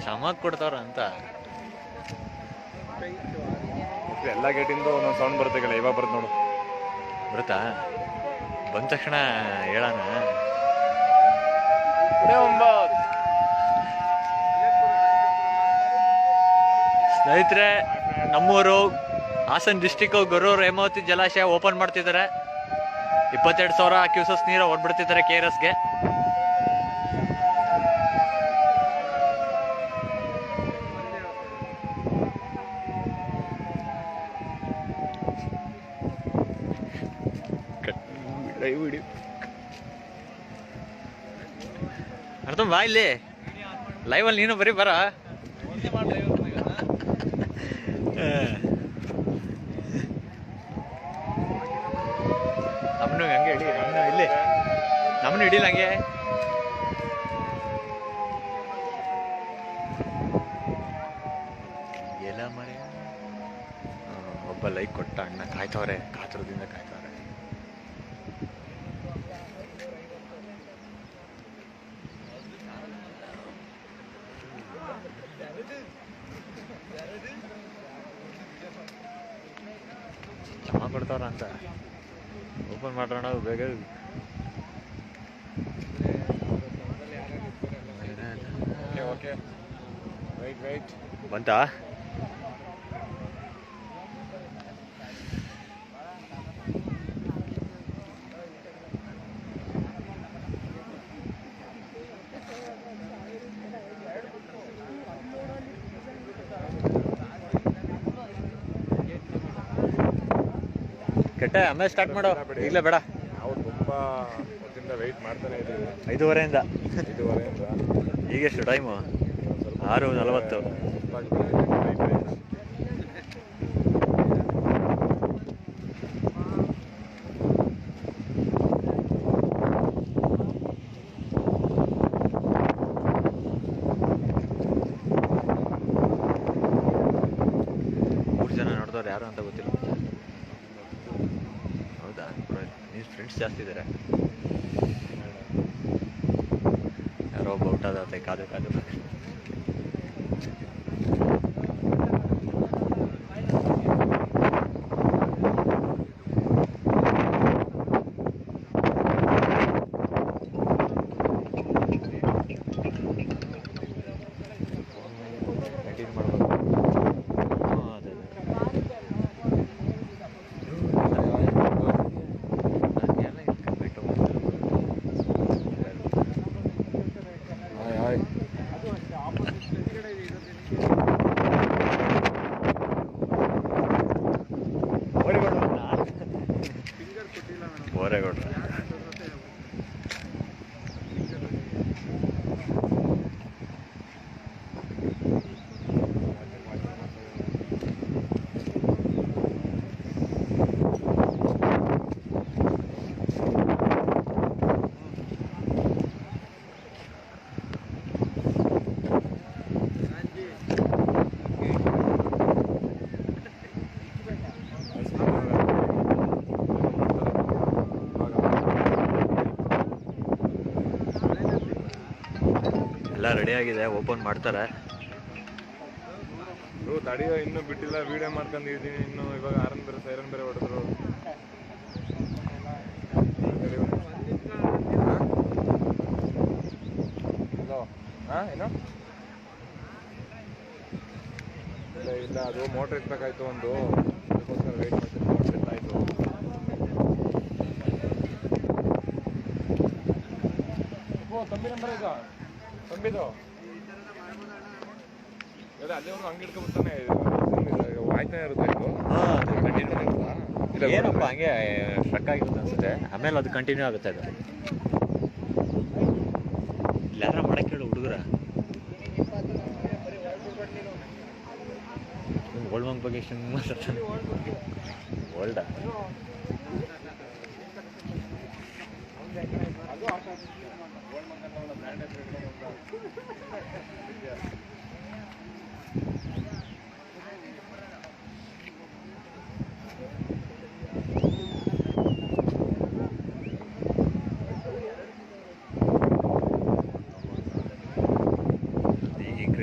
ಚಮಕ್ ಕೊಡ್ತಾವ್ರ ಅಂತ. ಎಲ್ಲ ಗೇಟಿಂದ ಒಂದೊಂದು ಸೌಂಡ್ ಬರುತ್ತೆ ಕಡೆ, ಇವಾಗ ಬರುತ್ತೆ ನೋಡು. ಬರುತ್ತಾ? ಬಂದ ತಕ್ಷಣ ಹೇಳೋಣ. ಸ್ನೇಹಿತರೆ, ನಮ್ಮೂರು ಹಾಸನ ಡಿಸ್ಟಿಕ್ ಗೊರೂರು ಹೇಮಾವತಿ ಜಲಾಶಯ ಓಪನ್ ಮಾಡ್ತಿದ್ದಾರೆ. 22,000 ಕ್ಯೂಸಸ್ ನೀರು ಹೊಡ್ಬಿಡ್ತಿದ್ದಾರೆ KRSಗೆ. ಅರ್ಥ ಬಾ ಇಲ್ಲಿ ಲೈವಲ್ಲಿ ನೀನು ಬರೀ ಬರ. ನಮ್ಮನ್ನು ಹಂಗೆ ಹಿಡಿ, ನಮ್ಮನ್ನು ಇಲ್ಲಿ ನಮ್ಮನ್ನು ಹಿಡಿಲ್ಲ ಹಂಗೆ. ಎಲ್ಲ ಮರೆ ಒಬ್ಬ ಲೈಕ್ ಕೊಟ್ಟ ಅಣ್ಣ ಕಾಯ್ತವ್ರೆ, ಕಾತುರದಿಂದ ಕಾಯ್ತವ್ರೆ. ಚೆನ್ನಾಗಿ ಕೊಡ್ತಾವ್ರ ಅಂತ ಓಪನ್ ಮಾಡೋಣ ಬೇಗ. ಬಂತಾ? ಕೆಟ್ಟ ಆಮೇಲೆ ಸ್ಟಾರ್ಟ್ ಮಾಡೋ, ಈಗಲೇ ಬೇಡ. ನಾವು ತುಂಬಾ ಹೊತ್ತಿಂದ ವೆಯ್ಟ್ ಮಾಡ್ತಾನೆ ಇದ್ದೀವಿ. 5:30ಇಂದ. 5:30ಇಂದ. ಈಗೆಷ್ಟು ಟೈಮು? 6:40. ಜನ ನೋಡಿದವ್ರು ಯಾರು ಅಂತ ಗೊತ್ತಿಲ್ಲ. ಹೌದಾ? ನೀವು ಫ್ರೆಂಡ್ಸ್ ಜಾಸ್ತಿ ಇದ್ದಾರೆ. ಯಾರೋ ಒಬ್ಬ ಔಟ್ ಆದ ಕಾದು ಕಾದು. ಓರೇಗೌಡ್ರ ಎಲ್ಲ ರೆಡಿ ಆಗಿದೆ, ಓಪನ್ ಮಾಡ್ತಾರೆ. ತಡಿಯೋ, ಇನ್ನೂ ಬಿಟ್ಟಿಲ್ಲ, ವಿಡಿಯೋ ಮಾಡ್ಕೊಂಡಿದ್ದೀನಿ. ಇನ್ನು ಇವಾಗ ಆರನ್ ಬೇರೆ ಸೈರನ್ ಬೇರೆ ಹೊಡೆದ್ರು. ಏನೋ ಇಲ್ಲ, ಅದು ಮೋಟ್ರ್ ಎತ್ತಬೇಕಾಯ್ತು ಒಂದು, ಅದಕ್ಕೋಸ್ಕರ ವೇಟ್ ಮಾಡ್ತೀನಿ. ಮೋಟ್ರ್ ಎತ್ತಾಯ್ತು. ತಂಬಿ ನಂಬರ್ ಈಗ ತಂಬಿದು ಅಲ್ಲೇ ಒಂದು ಅಂಗಡಿ ಇಟ್ಕೊಂಡ್ಬಿಡ್ತಾನೆ. ಆಯ್ತಾನೆ ಇರುತ್ತೆ ಇದು. ಏನಪ್ಪ ಹಂಗೆ ಸ್ಟ್ರಕ್ ಆಗಿರುತ್ತೆ ಅನ್ಸುತ್ತೆ, ಆಮೇಲೆ ಅದು ಕಂಟಿನ್ಯೂ ಆಗುತ್ತೆ. ಅದು ಇಲ್ಲಾರ ಮಾಡಕ್ಕೆ ಹೇಳು ಹುಡುಗರ. ಓಲ್ಡ್ ಮಂಗ್ ಬಗ್ಗೆ ಎಷ್ಟು ಮಾತಾಡ್ತಾನೆ. ಓಲ್ಡ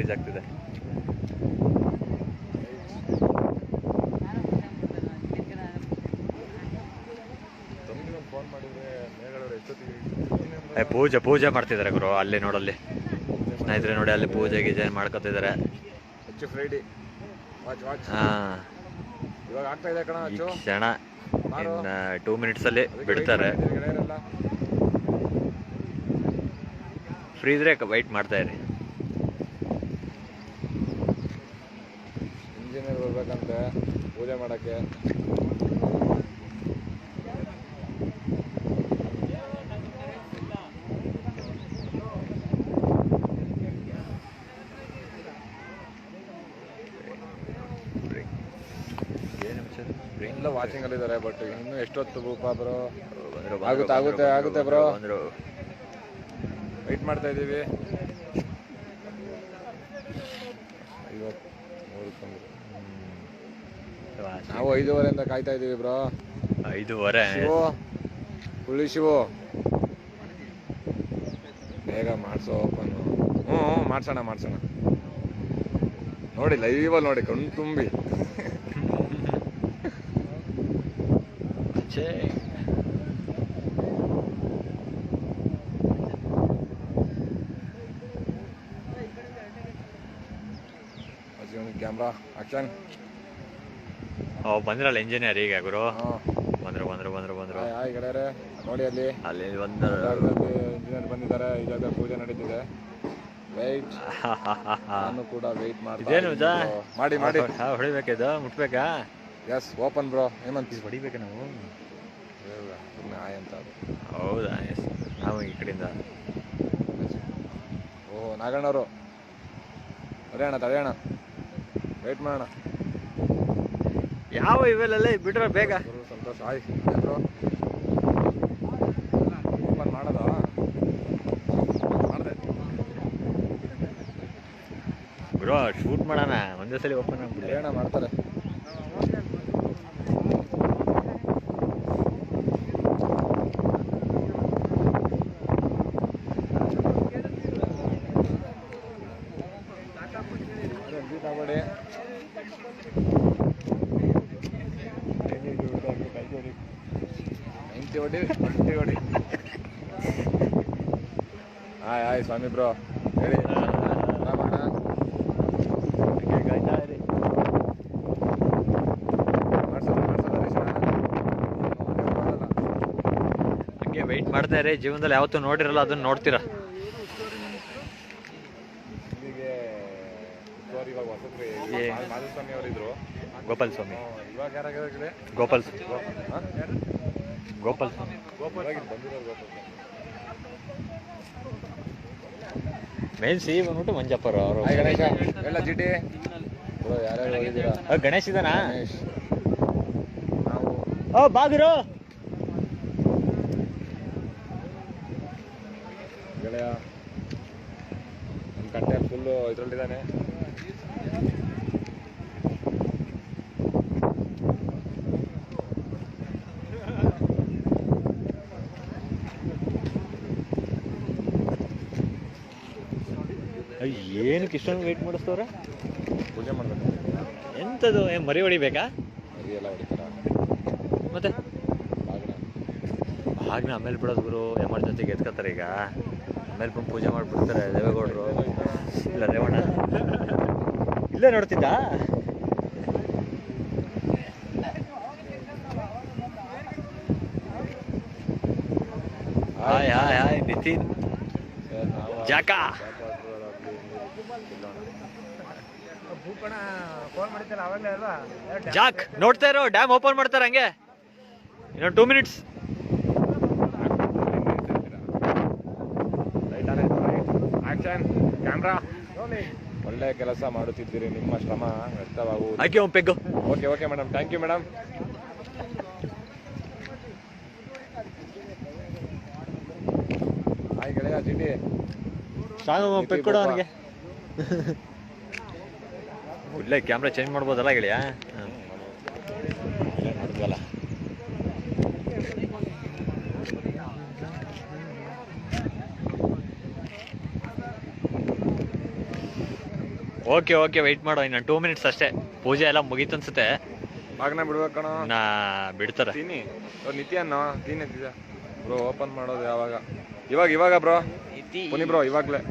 ಇನ್ಕ್ರೀಸ್ ಆಗ್ತಿದೆ. ಫೋನ್ ಮಾಡಿದ್ರೆ ಮೇಘಗಳವ್ರು ಎಷ್ಟೊತ್ತಿಗೆ ಪೂಜೆ ಮಾಡ್ತಿದ್ದಾರೆ ಗುರು. ಅಲ್ಲಿ ನೋಡಲ್ಲಿ ಸ್ನೇಹಿತರೆ ನೋಡಿ, ಅಲ್ಲಿ ಪೂಜೆ ಗೀಜೆ ಮಾಡ್ಕೊತಿದ್ದಾರೆ. ಹೆಚ್ಚು ಫ್ರೈಡಿ ವಾಚ್ ಹಾ, ಇವಾಗ ಆಗ್ತಾ ಇದೆ ಕಣ. ಈ ಕ್ಷಣ ಇನ್ನು 2 minutes ಅಲ್ಲಿ ಬಿಡ್ತಾರೆ. ಫ್ರೀ ಇದ್ರೆ ವೈಟ್ ಮಾಡ್ತಾ ಇರಿ. ಇಂಜಿನಿಯರ್ ಬರ್ಬೇಕಂತೆ ಪೂಜೆ ಮಾಡಕ್ಕೆ. ಎಲ್ಲ ವಾಚಿಂಗ್ ಅಲ್ಲಿ ಇದ್ದಾರೆ. ಬಟ್ ಇನ್ನು ಎಷ್ಟೊತ್ತು ಭೂಪ ಬ್ರೋ? ಆಗುತ್ತೆ ಬ್ರೋ, ವೆಯ್ಟ್ ಮಾಡ್ತಾ ಇದ್ದೀವಿ. 53 ನಾವು 5:15 ಕಾಯ್ತಾ ಇದ್ದೀವಿ ಬ್ರೋ. 5:15 ಹುಳಿ ಶಿವು ಬೇಗ ಮಾಡಿಸೋ ಓಪನ್. ಮಾಡ್ಸೋಣ ನೋಡಿ, ಲೈವಲ್ಲಿ ನೋಡಿ, ಕಣ್ಣು ತುಂಬಿ. Camera action. ಬಂದ್ರಲ್ಲ ಇಂಜಿನಿಯರ್ ಈಗ ಗುರು. ಬಂದ್ರು. ಈ ಕಡೆ ನೋಡಿ, ಅಲ್ಲಿ ಇಂಜಿನಿಯರ್ ಬಂದಿದ್ದಾರೆ. ಈ ಜಾಗ ಪೂಜೆ ನಡೀತಿದೆ. ವೆಯ್ಟ್, ನಾನು ಕೂಡ ವೆಯ್ಟ್ ಮಾಡಿ ಹೊಡಿಬೇಕಿದು, ಮುಟ್ಬೇಕಾ? Yes, open bro. ಹೇಮಂತ್ ಹೊಡಿಬೇಕಾ ನಾವು? ಸುಮ್ಮನೆ ಆಯ್ ಅಂತ. ಹೌದಾ? ಎಸ್, ನಾವು ಈ ಕಡೆಯಿಂದ. ಓಹೋ, ನಾಗಣ್ಣವರು ತಡೆಯೋಣ, ವೆಯ್ಟ್ ಮಾಡೋಣ. ಯಾವ ಇವೆಲ್ಲ ಬಿಟ್ರೆ ಬೇಗ. ಸಂತೋಷ. ಬ್ರೋ ಓಪನ್ ಮಾಡೋದು ಮಾಡಿದೆ ಬ್ರೋ. ಶೂಟ್ ಮಾಡೋಣ ಒಂದೇ ಸಲ, ಓಪನ್ ಆಗ್ಬಿಡಿ. ಏನ ಮಾಡ್ತಾರೆ. ಹೊಡಿ. ಆಯ್ ಸ್ವಾಮಿ ಬ್ರೋ, ಹೇಳಿ. ಹಂಗೆ ವೆಯ್ಟ್ ಮಾಡ್ತಾ ಇರಿ. ಜೀವನದಲ್ಲಿ ಯಾವತ್ತೂ ನೋಡಿರಲ್ಲ, ಅದನ್ನ ನೋಡ್ತೀರಾ. ಮಾಧುಸ್ವಾಮಿ ಅವರಿದ್ರು. ಗೋಪಾಲ್ ಸ್ವಾಮಿ. ಇವಾಗ ಯಾರಾಗಿದೆ? ಗೋಪಾಲ್ ಸ್ವಾಮಿ. ಮೇನ್ ಸಿ ಬಂದ್ಬಿಟ್ಟು ಮಂಜಪ್ಪರು ಅವರು. ಗಣೇಶ ಎಲ್ಲ ಜಿಟಿ ಯಾರ್ಯಾರು ಹೋಗಿದ್ದೀರಾ? ಗಣೇಶ್ ಇದಾನಾ? ನಾವು ಬಾಗಿರು ಗೆಳೆಯ ನಮ್ಮ ಕಟ್ಟೆ ಫುಲ್ಲು ಇದರಲ್ಲಿದ್ದಾನೆ. ಏನಕ್ಕೆ ಇಷ್ಟೊಂದು ವೆಯ್ಟ್ ಮಾಡಿಸ್ತವ್ರೆ? ಪೂಜೆ ಮಾಡ್ಬೇಕು. ಎಂಥದ್ದು? ಮರಿ ಹೊಡಿಬೇಕಾ? ಮರಿ ಎಲ್ಲ ಹೊಡಿತಾರ. ಮತ್ತೆ ಬಾಗ್ನ ಆಮೇಲೆ ಬಿಡೋದು ಗುರು. ಎಮರ್ಜೆನ್ಸಿಗೆ ಎತ್ಕೋತಾರೆ ಈಗ. ಆಮೇಲೆ ಬಂದು ಪೂಜೆ ಮಾಡಿಬಿಡ್ತಾರೆ ದೇವೇಗೌಡರು. ಇಲ್ಲ ರೇವಣ್ಣ ಇಲ್ಲೇ ನೋಡ್ತಿದ್ದ. ಹಾಯ್ ನಿತಿನ್ ಜಾಕ. ಜಾಕ್ ನೋಡ್ತಾ ಇರೋ, ಡ್ಯಾಮ್ ಓಪನ್ ಮಾಡ್ತಾರೆ ಹಂಗೆ. ಇನ್ನೊಂದು 2 minutes. Action camera. ಒಳ್ಳೆ ಕೆಲಸ ಮಾಡುತ್ತಿದ್ದೀರಿ, ನಿಮ್ಮ ಶ್ರಮ ವ್ಯರ್ಥವಾಗುವುದು. ಹಾಕಿ ಒಂದು peg. Okay madam, thank you madam. Hi ಗೆಳೆಯ ಜಿಟಿ. ಪೆಗ್ ಕೊಡು ಅವನಿಗೆ. ಒಳ್ಳೆ ಕ್ಯಾಮ್ರಾ ಚೇಂಜ್ ಮಾಡ್ಬೋದಲ್ಲ ಗೆಳೆಯ? ನೋಡಿದ್ವಲ್ಲ. ಓಕೆ ಓಕೆ ವೆಯ್ಟ್ ಮಾಡೋ ಇನ್ನು 2 ಮಿನಿಟ್ಸ್ ಅಷ್ಟೇ. ಪೂಜೆ ಎಲ್ಲ ಮುಗೀತು ಅನ್ಸುತ್ತೆ. ಬಾಗ್ನ ಬಿಡ್ಬೇಕು ಕಣ. ಬಿಡ್ತಾರೆ. ತಿನ್ನಿ ನಿತ್ಯನ್ನ ತಿನ್ನಿ ಬ್ರೋ. ಓಪನ್ ಮಾಡೋದು ಯಾವಾಗ? ಇವಾಗ ಬ್ರೋ. ಬನ್ನಿ ಬ್ರೋ, ಇವಾಗಲೇ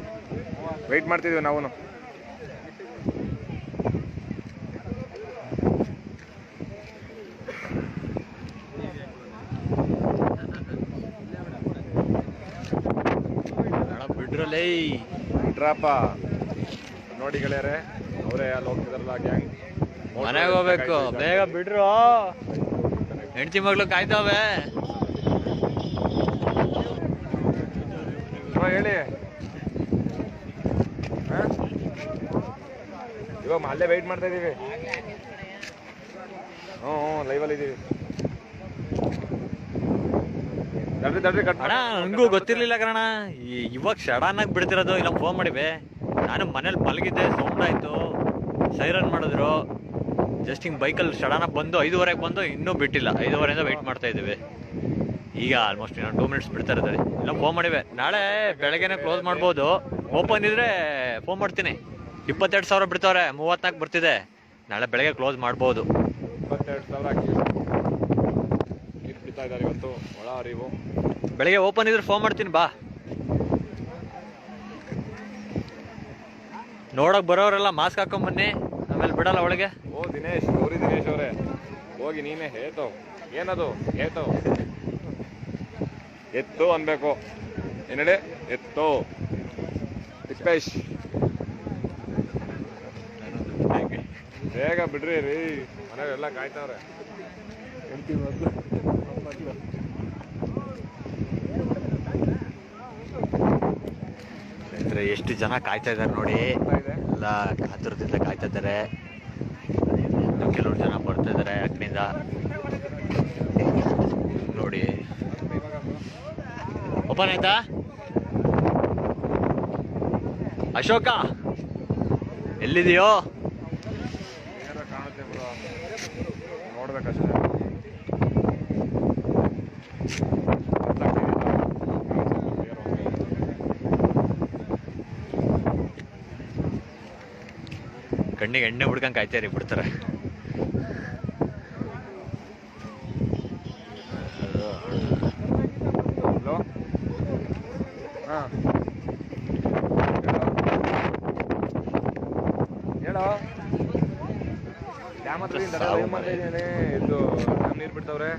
ವೆಯ್ಟ್ ಮಾಡ್ತಿದ್ವಿ ನಾವು. ಬಿಡ್ರಲ್ಲೇ ಬಿಡ್ರಪ್ಪ. ನೋಡಿ ಗೆಳೆಯರೆ, ಅವರೇ ಅಲ್ಲಿ ಹೋಗ್ತಿದಾರಲ್ಲ ಗ್ಯಾಂಗ್. ಮನೆಗೆ ಹೋಗ್ಬೇಕು, ಬೇಗ ಬಿಡ್ರು. ಹೆಂಡತಿ ಮಗಳು ಕಾಯ್ತಾವೆ. ಹೇಳಿ. ಇವಾಗ ಅಲ್ಲೇ ವೆಯ್ಟ್ ಮಾಡ್ತಾ ಇದೀವಿ. ಹ್ಞೂ ಲೈವಲ್ಲಿ ಇದ್ದೀವಿ. ದಡ್ರಿ ಕಟ್ ಅಣ್ಣ, ನನಗೂ ಗೊತ್ತಿರ್ಲಿಲ್ಲ ಕಣ. ಇವಾಗ ಸಡನ್ ಆಗಿ ಬಿಡ್ತಿರೋದು. ಇಲ್ಲ ಫೋನ್ ಮಾಡಿವೆ. ನಾನು ಮನೇಲಿ ಮಲಗಿದ್ದೆ, ಸೌಂಡ್ ಆಯ್ತು, ಸೈರನ್ ಮಾಡಿದ್ರು. ಜಸ್ಟ್ ಹಿಂಗೆ ಬೈಕಲ್ಲಿ ಸಡನ್ ಆಗಿ ಬಂದು 5:15 ಬಂದು ಇನ್ನೂ ಬಿಟ್ಟಿಲ್ಲ. 5:15 ವೆಯ್ಟ್ ಮಾಡ್ತಾ ಇದ್ದೀವಿ. ಈಗ ಆಲ್ಮೋಸ್ಟ್ ಇನ್ನೊಂದು 2 ಮಿನಿಟ್ಸ್ ಬಿಡ್ತಾ ಇದ್ದಾರೆ. ಇಲ್ಲ ಫೋನ್ ಮಾಡಿವೆ. ನಾಳೆ ಬೆಳಗ್ಗೆನೆ ಕ್ಲೋಸ್ ಮಾಡ್ಬೋದು. ಓಪನ್ ಇದ್ರೆ ಫೋನ್ ಮಾಡ್ತೀನಿ. 22,000 ಬಿಡ್ತವ್ರೆ, 34 ಬರ್ತಿದೆ. ನಾಳೆ ಬೆಳಗ್ಗೆ ಕ್ಲೋಸ್ ಮಾಡ್ಬೋದು. 22,000 ಬಿಡ್ತಾ ಇದ್ದಾರೆ ಇವತ್ತು. ಒಳ ಅರಿವು. ಬೆಳಗ್ಗೆ ಓಪನ್ ಇದ್ರೆ ಫೋನ್ ಮಾಡ್ತೀನಿ ಬಾ. ನೋಡಕ್ ಬರೋರೆಲ್ಲ ಮಾಸ್ಕ್ ಹಾಕೊಂಡ್ ಬನ್ನಿ, ಆಮೇಲೆ ಬಿಡಲ್ಲ ಒಳಗೆ. ಓ ದಿನೇಶ್, ಗೌರಿ ದಿನೇಶ್ ಅವರೇ, ಹೋಗಿ ನೀನೇ ಹೇತವ್. ಏನದು ಹೇತವ್? ಎತ್ತು ಅನ್ಬೇಕು. ಏನೇಳಿ? ಎತ್ತು ತಿಪ್ಪೇಶ್. ಬೇಗ ಬಿಡ್ರಿ ರೀ, ಮನೆಯಲ್ಲ ಕಾಯ್ತಾವ್ರೆ. ಎಷ್ಟು ಜನ ಕಾಯ್ತಾ ಇದ್ದಾರೆ ನೋಡಿ. ಎಲ್ಲ ಕಾತುರದಿಂದ ಕಾಯ್ತಾ ಇದ್ದಾರೆ. ಕೆಲವರು ಜನ ಬರ್ತಾ ಇದ್ದಾರೆ ಆ ಕಡೆಯಿಂದ ನೋಡಿ. ಓಪನ್ ಆಯ್ತಾ? ಅಶೋಕ ಎಲ್ಲಿದೆಯೋ? ಕಾಣುತ್ತೆ ಬ್ರೋ, ನೋಡ್ಬೇಕಷ್ಟೇ. ಕಣ್ಣಿಗೆ ಎಣ್ಣೆ ಬಿಡ್ಕೊಂಡ್ ಕಾಯ್ತಾರಿ, ಬಿಡ್ತಾರೆ. ಹೇಳೋ. ಡ್ಯಾಮ್ ಹತ್ರ ಇದು ನೀರು ಬಿಡ್ತಾವ್ರೆ.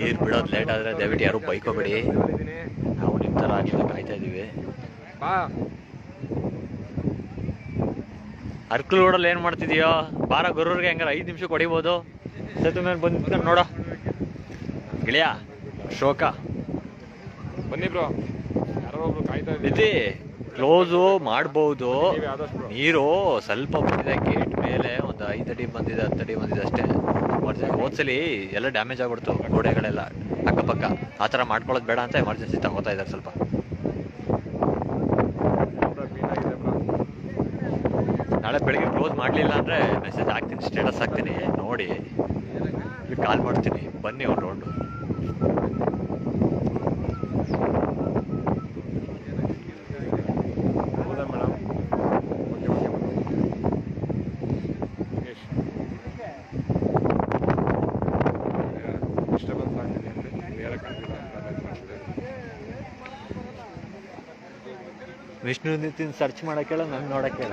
ನೀರು ಬಿಡೋದು ಲೇಟ್ ಆದ್ರೆ ದಯವಿಟ್ಟು ಯಾರು ಬೈಕೋಬೇಡಿ. ನಾವು ನಿಮ್ಮ ಥರ ಆಗಿಲ್ಲ, ಕಾಯ್ತಾ ಇದೀವಿ. ಅರ್ಕಲ್ ರೋಡಲ್ಲಿ ಏನು ಮಾಡ್ತಿದೀಯೋ? ಬಾರ ಗೊರೂರ್ಗೆ ಹೆಂಗಾರ 5 ನಿಮಿಷಕ್ಕೆ ಹೊಡಿಬೋದು. ಸೇತು ಮೇಲೆ ಬಂದು ನಿಂತ್ಕೊಂಡು ನೋಡೋ ಗೆಳೆಯ. ಶೋಕ ಬನ್ನಿ ಬ್ರೋ, ಯಾರೋ ಒಬ್ರು ಕಾಯ್ತಾ ಇದ್ದೀವಿ. ಕ್ಲೋಸು ಮಾಡ್ಬೋದು. ನೀರು ಸ್ವಲ್ಪ ಬಂದಿದೆ, ಗೇಟ್ ಮೇಲೆ ಒಂದು 5 ಅಡಿ ಬಂದಿದೆ, 10 ಅಡಿ ಬಂದಿದೆ ಅಷ್ಟೇ. ಹೋದ್ಸಲಿ ಎಲ್ಲ ಡ್ಯಾಮೇಜ್ ಆಗ್ಬಿಡ್ತು, ಗೋಡೆಗಳೆಲ್ಲ ಅಕ್ಕಪಕ್ಕ. ಆ ಥರ ಮಾಡ್ಕೊಳ್ಳೋದು ಬೇಡ ಅಂತ ಎಮರ್ಜೆನ್ಸಿ ತಗೋತಾ ಇದ್ದಾರೆ ಸ್ವಲ್ಪ. ನಾಳೆ ಬೆಳಿಗ್ಗೆ ಕ್ಲೋಸ್ ಮಾಡಲಿಲ್ಲ ಅಂದರೆ ಮೆಸೇಜ್ ಹಾಕ್ತೀನಿ, ಸ್ಟೇಟಸ್ ಹಾಕ್ತೀನಿ, ನೋಡಿ ಕಾಲ್ ಮಾಡ್ತೀನಿ. ಬನ್ನಿ ಒಂದು ರೌಂಡು. ಹೌದಾ ಮೇಡಮ್? ಡಿಸ್ಟರ್ಬೆನ್ಸ್ ಆಗ್ತಿದೆ ಅಂದರೆ ಕ್ಲಿಯರಾಗಿ ಕಾಣ್ತಿಲ್ಲ ಅಂತ. ವಿಷ್ಣು ನಿತಿನ್ ಸರ್ಚ್ ಮಾಡೋಕ್ಕೇಳ, ನಾನು ನೋಡೋಕ್ಕೇಳ.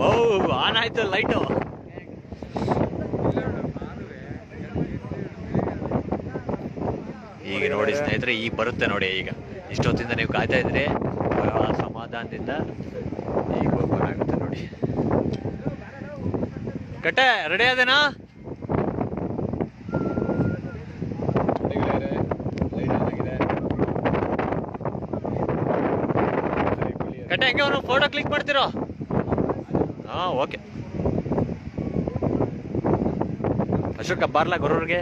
ಓ ಆನ್ ಆಯ್ತು ಲೈಟು. ಈಗ ನೋಡಿ ಸ್ನೇಹಿತರೆ, ಈಗ ಬರುತ್ತೆ ನೋಡಿ. ಈಗ ಇಷ್ಟೊತ್ತಿಂದ ನೀವು ಕಾಯ್ತಾ ಇದ್ರಿ, ಸಮಾಧಾನದಿಂದ ಈಗ ಓಪನ್ ಆಗುತ್ತೆ ನೋಡಿ. ಕಟ್ಟೆ ರೆಡಿ ಆದೇನಾ? ಕಟ್ಟೆ ಹೆಂಗೆ ಅವನು ಫೋಟೋ ಕ್ಲಿಕ್ ಮಾಡ್ತಿರೋ? ಹಾಂ ಓಕೆ. ಅಶೋಕ ಬಾರ್ಲಾ ಗೊರೂರ್ಗೆ.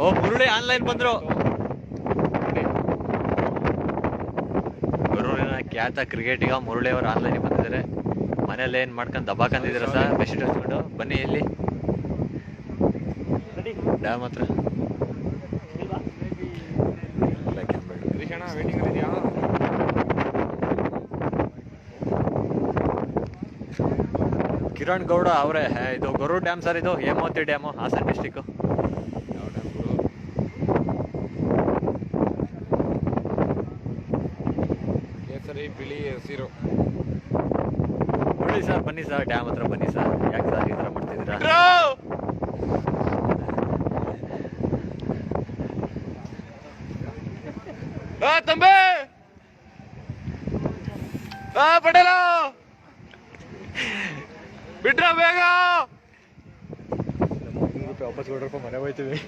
ಓ ಮುರುಳಿ ಆನ್ಲೈನ್ ಬಂದ್ರು. ಗೊರೂರಿನ ಖ್ಯಾತ ಕ್ರಿಕೆಟಿಗ ಮುರುಳಿ ಅವರು ಆನ್ಲೈನ್ ಬಂದಿದ್ದಾರೆ. ಮನೇಲಿ ಏನ್ ಮಾಡ್ಕೊಂಡು ದಬಾಕಂದಿದ್ದೀರಾ ಸರ್? ಬೆಡ್ಶೀಟ್ ಹಚ್ಕೊಂಡು ಬನ್ನಿ ಇಲ್ಲಿ. ಡ್ಯಾಮ್ ಹತ್ರ. ಕಿರಣ್ ಗೌಡ ಅವರೇ. ಇದು ಗೊರೂರು ಡ್ಯಾಮ್ ಸರ್, ಇದು ಹೇಮಾವತಿ ಡ್ಯಾಮು, ಹಾಸನ ಡಿಸ್ಟಿಕ್ಕು. ಕೇಸರಿ ಬಿಳಿ ಹಸಿರು. ನೋಡಿ ಸರ್, ಬನ್ನಿ ಸರ್, ಡ್ಯಾಮ್ ಹತ್ರ ಬನ್ನಿ ಸರ್. ಯಾಕೆ ಸರ್ ಈ ಥರ ಮಾಡ್ತಿದ್ದೀರಾ? ತಂಬೆ ಪಟೇಲ ಬಿಟ್ರ ಬೇಗ. ₹300 ವಾಪಸ್ ಕೊಡ್ರಪ್ಪ, ಮನೆ ಹೋಯ್ತೀವಿ.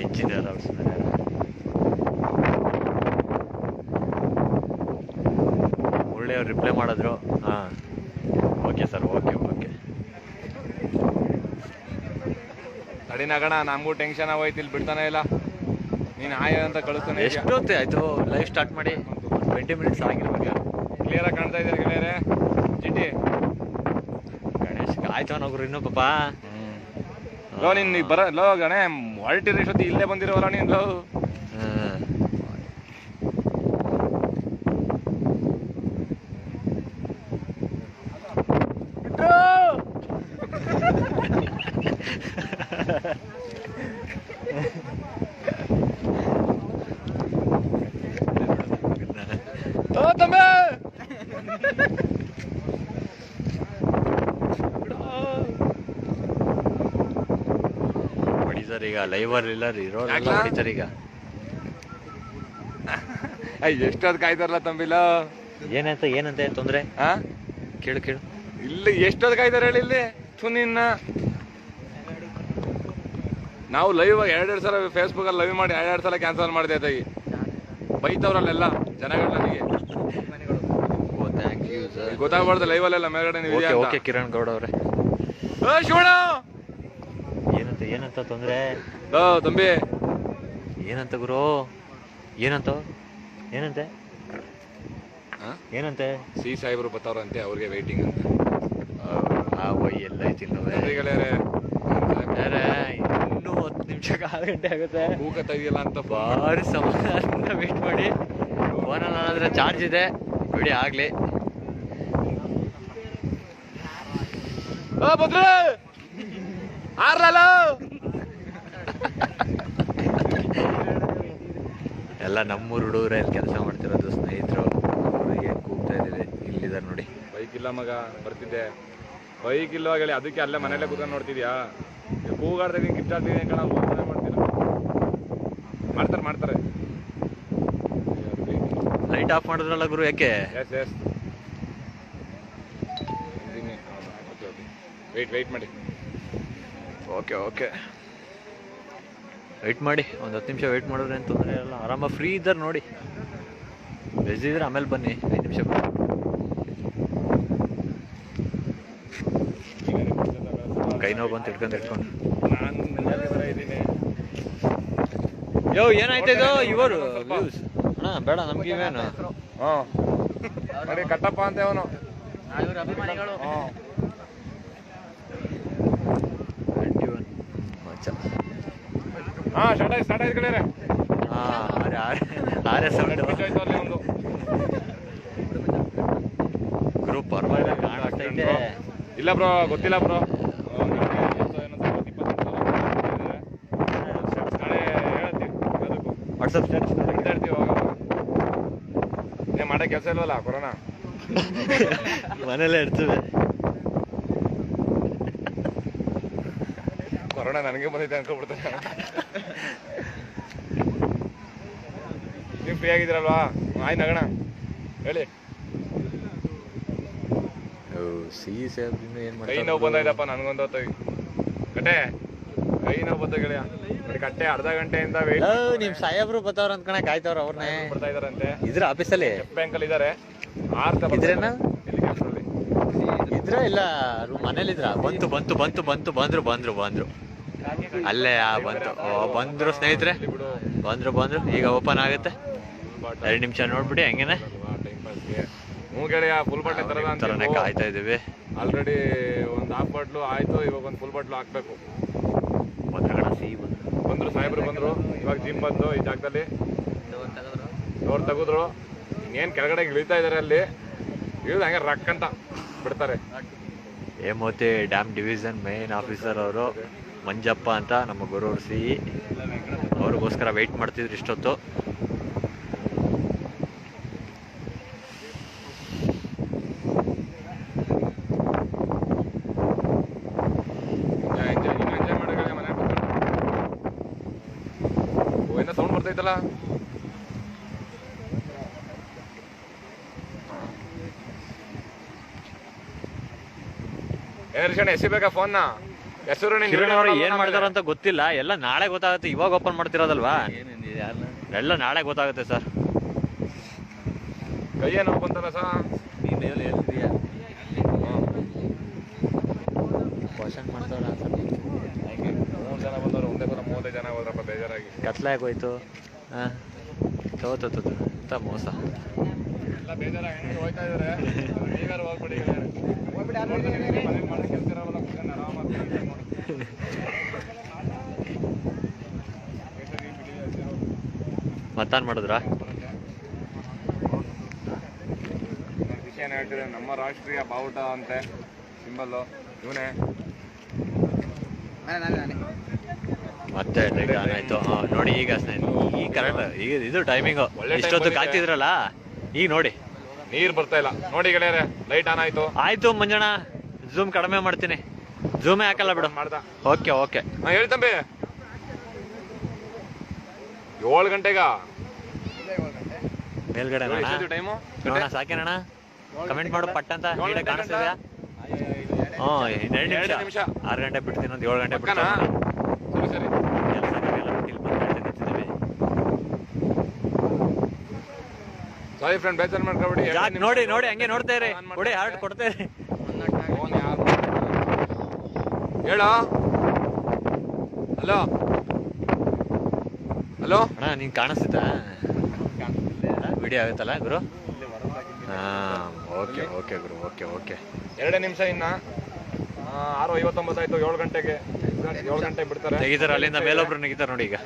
ಇಂಜಿನಿಯರ್ ಒಳ್ಳೆಯವ್ರು ರಿಪ್ಲೈ ಮಾಡಿದ್ರು. ಹಾಂ, ಓಕೆ ಸರ್, ಓಕೆ. ತಡಿನಗಣ, ನಮಗೂ ಟೆನ್ಷನ್ ಆಗೋಯ್ತು, ಇಲ್ಲಿ ಬಿಡ್ತಾನೆ ಇಲ್ಲ. ನೀನು ಆಯ ಅಂತ ಕಳಿಸ್ತಾನೆ. ಎಷ್ಟೊತ್ತೆ ಆಯ್ತು ಲೈವ್ ಸ್ಟಾರ್ಟ್ ಮಾಡಿ? 20 ಮಿನಿಟ್ಸ್ ಆಗಿರ್ಬೇಕು. ಕ್ಲಿಯರಾಗಿ ಕಾಣ್ತಾ ಇದ್ದಾರೆ ಗೆಳೆಯರೆ. ಚಿಟ್ಟಿ ಗಣೇಶ್ ಆಯ್ತು ನೋಗ್ರು ಇನ್ನೂ ಪಾಪ. ಲೋ ನೀನು ಬರ ಲೋ ಗಣೆ ಹೊರಟಿರೋ ಇಷ್ಟೊತ್ತಿ ಇಲ್ಲೇ ಬಂದಿರೋವಲ್ಲ ನೀನು. ಲೋ ತಂಬೆ ಹೊಡಿತಾರೆ ಈಗ ಲೈವರ್ ಇಲ್ಲ ಇರೋಲ್ಲ ಹೊಡಿತಾರೆ ಈಗ. ಎಷ್ಟೊತ್ತು ಕಾಯ್ತಾರಲ್ಲ ತಂಬಿಲ್ಲ. ಏನಂತ ತೊಂದ್ರೆ? ಕೇಳು ಇಲ್ಲಿ ಎಷ್ಟೊತ್ತು ಕಾಯ್ತಾರೆ ಹೇಳಿ ಇಲ್ಲಿ. ನಿನ್ನ ನಾವು ಲೈವ್ 2 ಸಲ ಫೇಸ್ಬುಕ್ ಅಲ್ಲಿ ಲೈವ್ ಮಾಡಿ 2 ಸಲ ಕ್ಯಾನ್ಸಲ್ ಮಾಡಿದೆ ತಾಯಿ. ಬೈತವ್ರಲ್ಲೆಲ್ಲ ಜನಗಳು ನನಗೆ. ಗೊತ್ತಾಗ್ಬಾರ್ದು ಲೈವ್ ಅಲ್ಲೆಲ್ಲ ಮೇಲ್ಗಡೆ ನೀವು. ಓಕೆ ಕಿರಣ್ ಗೌಡ ಅವ್ರೆ. ಶಿವಣ್ಣ ಏನಂತ ತೊಂದ್ರೆ? ತಂಬಿ ಏನಂತ ಗುರು? ಏನಂತೆ ಸಿ ಸಾಹೇಬರು ಬರ್ತಾವ್ರಂತೆ, ಅವ್ರಿಗೆ ವೈಟಿಂಗ್ ಅಂತ. ಎಲ್ಲ ಐತಿ ಇನ್ನೂ 10 ನಿಮಿಷ 6 ಗಂಟೆ ಆಗುತ್ತೆ. ಕೂಗತ್ತ ಇದೆಯಲ್ಲ ಅಂತ ಭಾರಿ ಸಮಾಧಾನ ವೇಟ್ ಮಾಡಿ. ಫೋನಲ್ಲಿ ನಾನಾದ್ರೆ ಚಾರ್ಜ್ ಇದೆ, ಬಿಡಿ ಆಗ್ಲಿ. ಭದ್ರ ಆರ್ಲಲ್ಲ ಎಲ್ಲ ನಮ್ಮೂರು ಹುಡುಗರ ಇಲ್ಲಿ ಕೆಲಸ ಮಾಡ್ತಿರೋದು, ಸ್ನೇಹಿತರು. ಅವರಿಗೆ ಕೂಗ್ತಾ ಇದೀವಿ. ಇಲ್ಲಿದ್ದಾರೆ ನೋಡಿ. ಬೈಕ್ ಇಲ್ಲ ಮಗ, ಬರ್ತಿದ್ದೆ. ಬೈಕ್ ಇಲ್ವಾ ಹೇಳಿ, ಅದಕ್ಕೆ ಅಲ್ಲೇ ಮನೇಲೆ ಕೂತ್ಕೊಂಡು ನೋಡ್ತಿದ್ಯಾ? ಕೂಗಾಡ್ತಾ ಇದೀನಿ, ಕಿತ್ತಾಡ್ತಿದ್ದೀನಿ ಕಣ. ಮಾಡ್ತಾರೆ ಲೈಟ್ ಆಫ್ ಮಾಡಿದ್ರಲ್ಲ ಗುರು, ಯಾಕೆ? ಎಸ್ ವೆಯ್ಟ್ ಮಾಡಿ. ಓಕೆ ವೆಯ್ಟ್ ಮಾಡಿ. ಒಂದು 10 ನಿಮಿಷ ವೆಯ್ಟ್ ಮಾಡಿದ್ರೆ ಏನು ತೊಂದರೆ ಇಲ್ಲ. ಆರಾಮ ಫ್ರೀ ಇದ್ದಾರೆ ನೋಡಿ. ಬೆಳೆದಿದ್ರೆ ಆಮೇಲೆ ಬನ್ನಿ. 5 ನಿಮಿಷ ಕೈ ನೋವು ಬಂತು ಇಟ್ಕೊಂಡು. ಯೋ ಏನಾಯ್ತು ಇದು? ಇವರು ವ್ಯೂಸ್ ಅಣ್ಣ ಬೇಡ ನಮ್ಗೆ ಇವೇನು. ನೋಡಿ ಕಟ್ಟಪ್ಪ ಅಂತ ಅವನು. ಸ್ಟಾರ್ಟ್ ಆಯ್ತು ಕಡೆ. ಗ್ರೂಪ್ ಪರವಾಗಿಲ್ಲ ಕಾಣಿಸ್ತೈತೆ. ಇಲ್ಲ ಬ್ರೋ, ಗೊತ್ತಿಲ್ಲ ಬ್ರೋ. ವಾಟ್ಸಪ್ ಸ್ಟೇಟಸ್ ಹೇಳ್ತೀವಿ. ಮಾಡೋ ಕೆಲಸ ಇಲ್ವಲ್ಲ ಕೊರೋನಾ. ಮನೇಲೆ ಇರ್ತದೆ. ಕೊರೋನಾ ನನಗೆ ಬಂದೈತೆ ಅನ್ಕೊಬಿಡ್ತಾನೆ. ನೀವು ಫ್ರೀ ಆಗಿದ್ದೀರಲ್ವಾ? ಆಯ್ತು ನಗಣ ಹೇಳಿ. ಕೈ ನೋವು ಬಂದೈತಪ್ಪ ನನಗೊಂದು. ಕಟ್ಟೆ ಕೈ ನೋವು ಬಂದ ಗೆಳೆಯ. ಕಟ್ಟೆ ಅರ್ಧ ಗಂಟೆಯಿಂದ ವೇಟ್. ನಿಮ್ ಸಾಹೇಬ್ರು ಬರ್ತಾವ್ರ ಅಂದ್ಕಣ ಕಾಯ್ತಾವ್ರ. ಅವ್ರನ್ನೇ ಬರ್ತಾ ಇದಾರಂತೆ. ಇದ್ರ ಆಫೀಸಲ್ಲಿ ಬ್ಯಾಂಕ್ ಅಲ್ಲಿ ಇದಾರೆ. ಇದ್ರೇನ ಇದ್ರ ಇಲ್ಲ ಮನೇಲಿ ಇದ್ರ? ಬಂದ್ರು ಅಲ್ಲೇ ಬಂದ್ರು ಸ್ನೇಹಿತರೆ. ಬಂದ್ರು ಈಗ ಓಪನ್ ಆಗುತ್ತೆ. 2 ನಿಮಿಷ ನೋಡ್ಬಿಡಿ ಹಂಗೇನೆ ಟೈಮ್ ಪಾಸ್ಗೆ. ಹ್ಞೂ ಗೆಳೆಯ, ಫುಲ್ ಬಾಟ್ಲಿ ತರದ ಥರನೇ ಕಾಯ್ತಾ ಇದೀವಿ. ಆಲ್ರೆಡಿ ಒಂದು ಹಾಫ್ ಬಾಟ್ಲು ಆಯ್ತು, ಇವಾಗ ಒಂದು ಫುಲ್ ಬಾಟ್ಲು ಹಾಕ್ಬೇಕು. ಬಂದ್ರು ಸಾಹೇಬ್ರು ಬಂದ್ರು, ಇವಾಗ ಜಿಮ್ ಬಂದು ಈ ಜಾಗದಲ್ಲಿ ಡೋರ್ ತೆಗೆದ್ರು. ಇನ್ನೇನು ಕೆಳಗಡೆ ಇಳಿತಾ ಇದಾರೆ, ಅಲ್ಲಿ ಇಳಿದು ಹಂಗೆ ರಕ್ ಅಂತ ಬಿಡ್ತಾರೆ. Hemavathi dam division main officer ಅವರು ಮಂಜಪ್ಪ ಅಂತ ನಮ್ಮ ಗುರೂರ್ ಸಿ, ಅವ್ರಿಗೋಸ್ಕರ ವೆಯ್ಟ್ ಮಾಡ್ತಿದ್ರು ಇಷ್ಟೊತ್ತು. ಎಂಜಾಯ್ ಮಾಡಿದ್ರೆ ಮನೆ ಏನೋ ಸೌಂಡ್ ಬರ್ತೈತಲ್ಲ. ಎಸಿಬೇಕಾ ಫೋನ್ನ? ಹೆಸರು ಕಿರಣ್ ಅವರು ಏನ್ ಮಾಡ್ತಾರ ಅಂತ ಗೊತ್ತಿಲ್ಲ, ಎಲ್ಲ ನಾಳೆ ಗೊತ್ತಾಗುತ್ತೆ. ಇವಾಗ ಓಪನ್ ಮಾಡ್ತಿರೋದಲ್ವಾ, ಎಲ್ಲ ನಾಳೆ ಗೊತ್ತಾಗುತ್ತೆ ಸರ್. ಕೈಯೇ ನೋವು ಬಂತಲ್ಲ ಸರ್. ಕ್ವಶನ್ ಮಾಡ್ತಾರ 3 ಜನ ಬಂದವರು, ಒಂದೇ ಸಲ 35 ಜನ ಹೋದ್ರಪ್ಪ, ಬೇಜಾರಾಗಿ. ಕತ್ಲಾಗೋಯ್ತು. ಅಂತ ಮೋಸ. ಎಲ್ಲ ಬೇಜಾರಾಗಿ ಹೋಗ್ತಾ ಇದಾರೆ. ನೀವ್ಯಾರು ಹೋಗ್ಬಿಡಿ, ಮತ್ತಾನ್ ಮಾಡಿದ್ರ ವಿಷಯ ಹೇಳ್ತಿದ್ರೆ ನಮ್ಮ ರಾಷ್ಟ್ರೀಯ ಬಾವುಟ ಅಂತೆ ಸಿಂಬಲ್ಲು ಇವನೇ. ಮತ್ತೆ ಆನ್ ಆಯ್ತು. ನೋಡಿ ಈಗ ಈಗ ಕರೆಕ್ಟ್, ಈಗ ಇದು ಟೈಮಿಂಗು. ಇಷ್ಟೊತ್ತು ಕಾಯ್ತಿದ್ರಲ್ಲ, ಈಗ ನೋಡಿ ನೀರ್ ಬರ್ತಾ ಇಲ್ಲ. ನೋಡಿ ಗೆಳೆಯರೆ, ಲೈಟ್ ಆನ್ ಆಯ್ತು. ಆಯ್ತು ಮಂಜಣ್ಣ, ಝೂಮ್ ಕಡಿಮೆ ಮಾಡ್ತೀನಿ. ಝೂಮೇ ಹಾಕಲ್ಲ ಬಿಡು. ಮಾಡ್ದ. ಓಕೆ ಹೇಳಿ ತಂಬಿ. 7 ಗಂಟೆಗ ಮೇಲ್ಗಡೆ ಟೈಮು ನೋಡೋಣ. ಸಾಕೇನಣ್ಣ? ಕಮೆಂಟ್ ಮಾಡು ಪಟ್ ಅಂತ. ಕಾಣಿಸ್ತಿದ್ಯಾ? 2 ನಿಮಿಷ. 6 ಗಂಟೆ ಬಿಡ್ತೀನಿ, ಒಂದು 7 ಗಂಟೆ ಬಿಡ್ತಾನ. ಸರಿ ಸಾರಿ ಫ್ರೆಂಡ್, ಬೇಜಾರು ಮಾಡ್ಕೊಬಿಡಿ. ನೋಡಿ ಹಂಗೆ ನೋಡ್ತಾ ಇರಿ. ಕೊಡಿ ಹಾರ್ಟ್ ಕೊಡ್ತಾ ಇರಿ. ಹೇಳೋ. ಹಲೋ ಅಣ್ಣ, ನೀನ್ ಕಾಣಿಸ್ತಿದ್ದ? ವಿಡಿಯೋ ಆಗುತ್ತಲ್ಲ ಗುರು? ಓಕೆ ಗುರು, ಓಕೆ. 2 ನಿಮಿಷ ಇನ್ನ. 6:59 ಆಯ್ತು. 7 ಗಂಟೆಗೆ 7 ಗಂಟೆಗೆ ಬಿಡ್ತಾರೆ. ತೆಗಿತಾರ ಅಲ್ಲಿಂದ ಮೇಲೊಬ್ರು ನೆಗಿತಾರ ನೋಡಿ. ಈಗ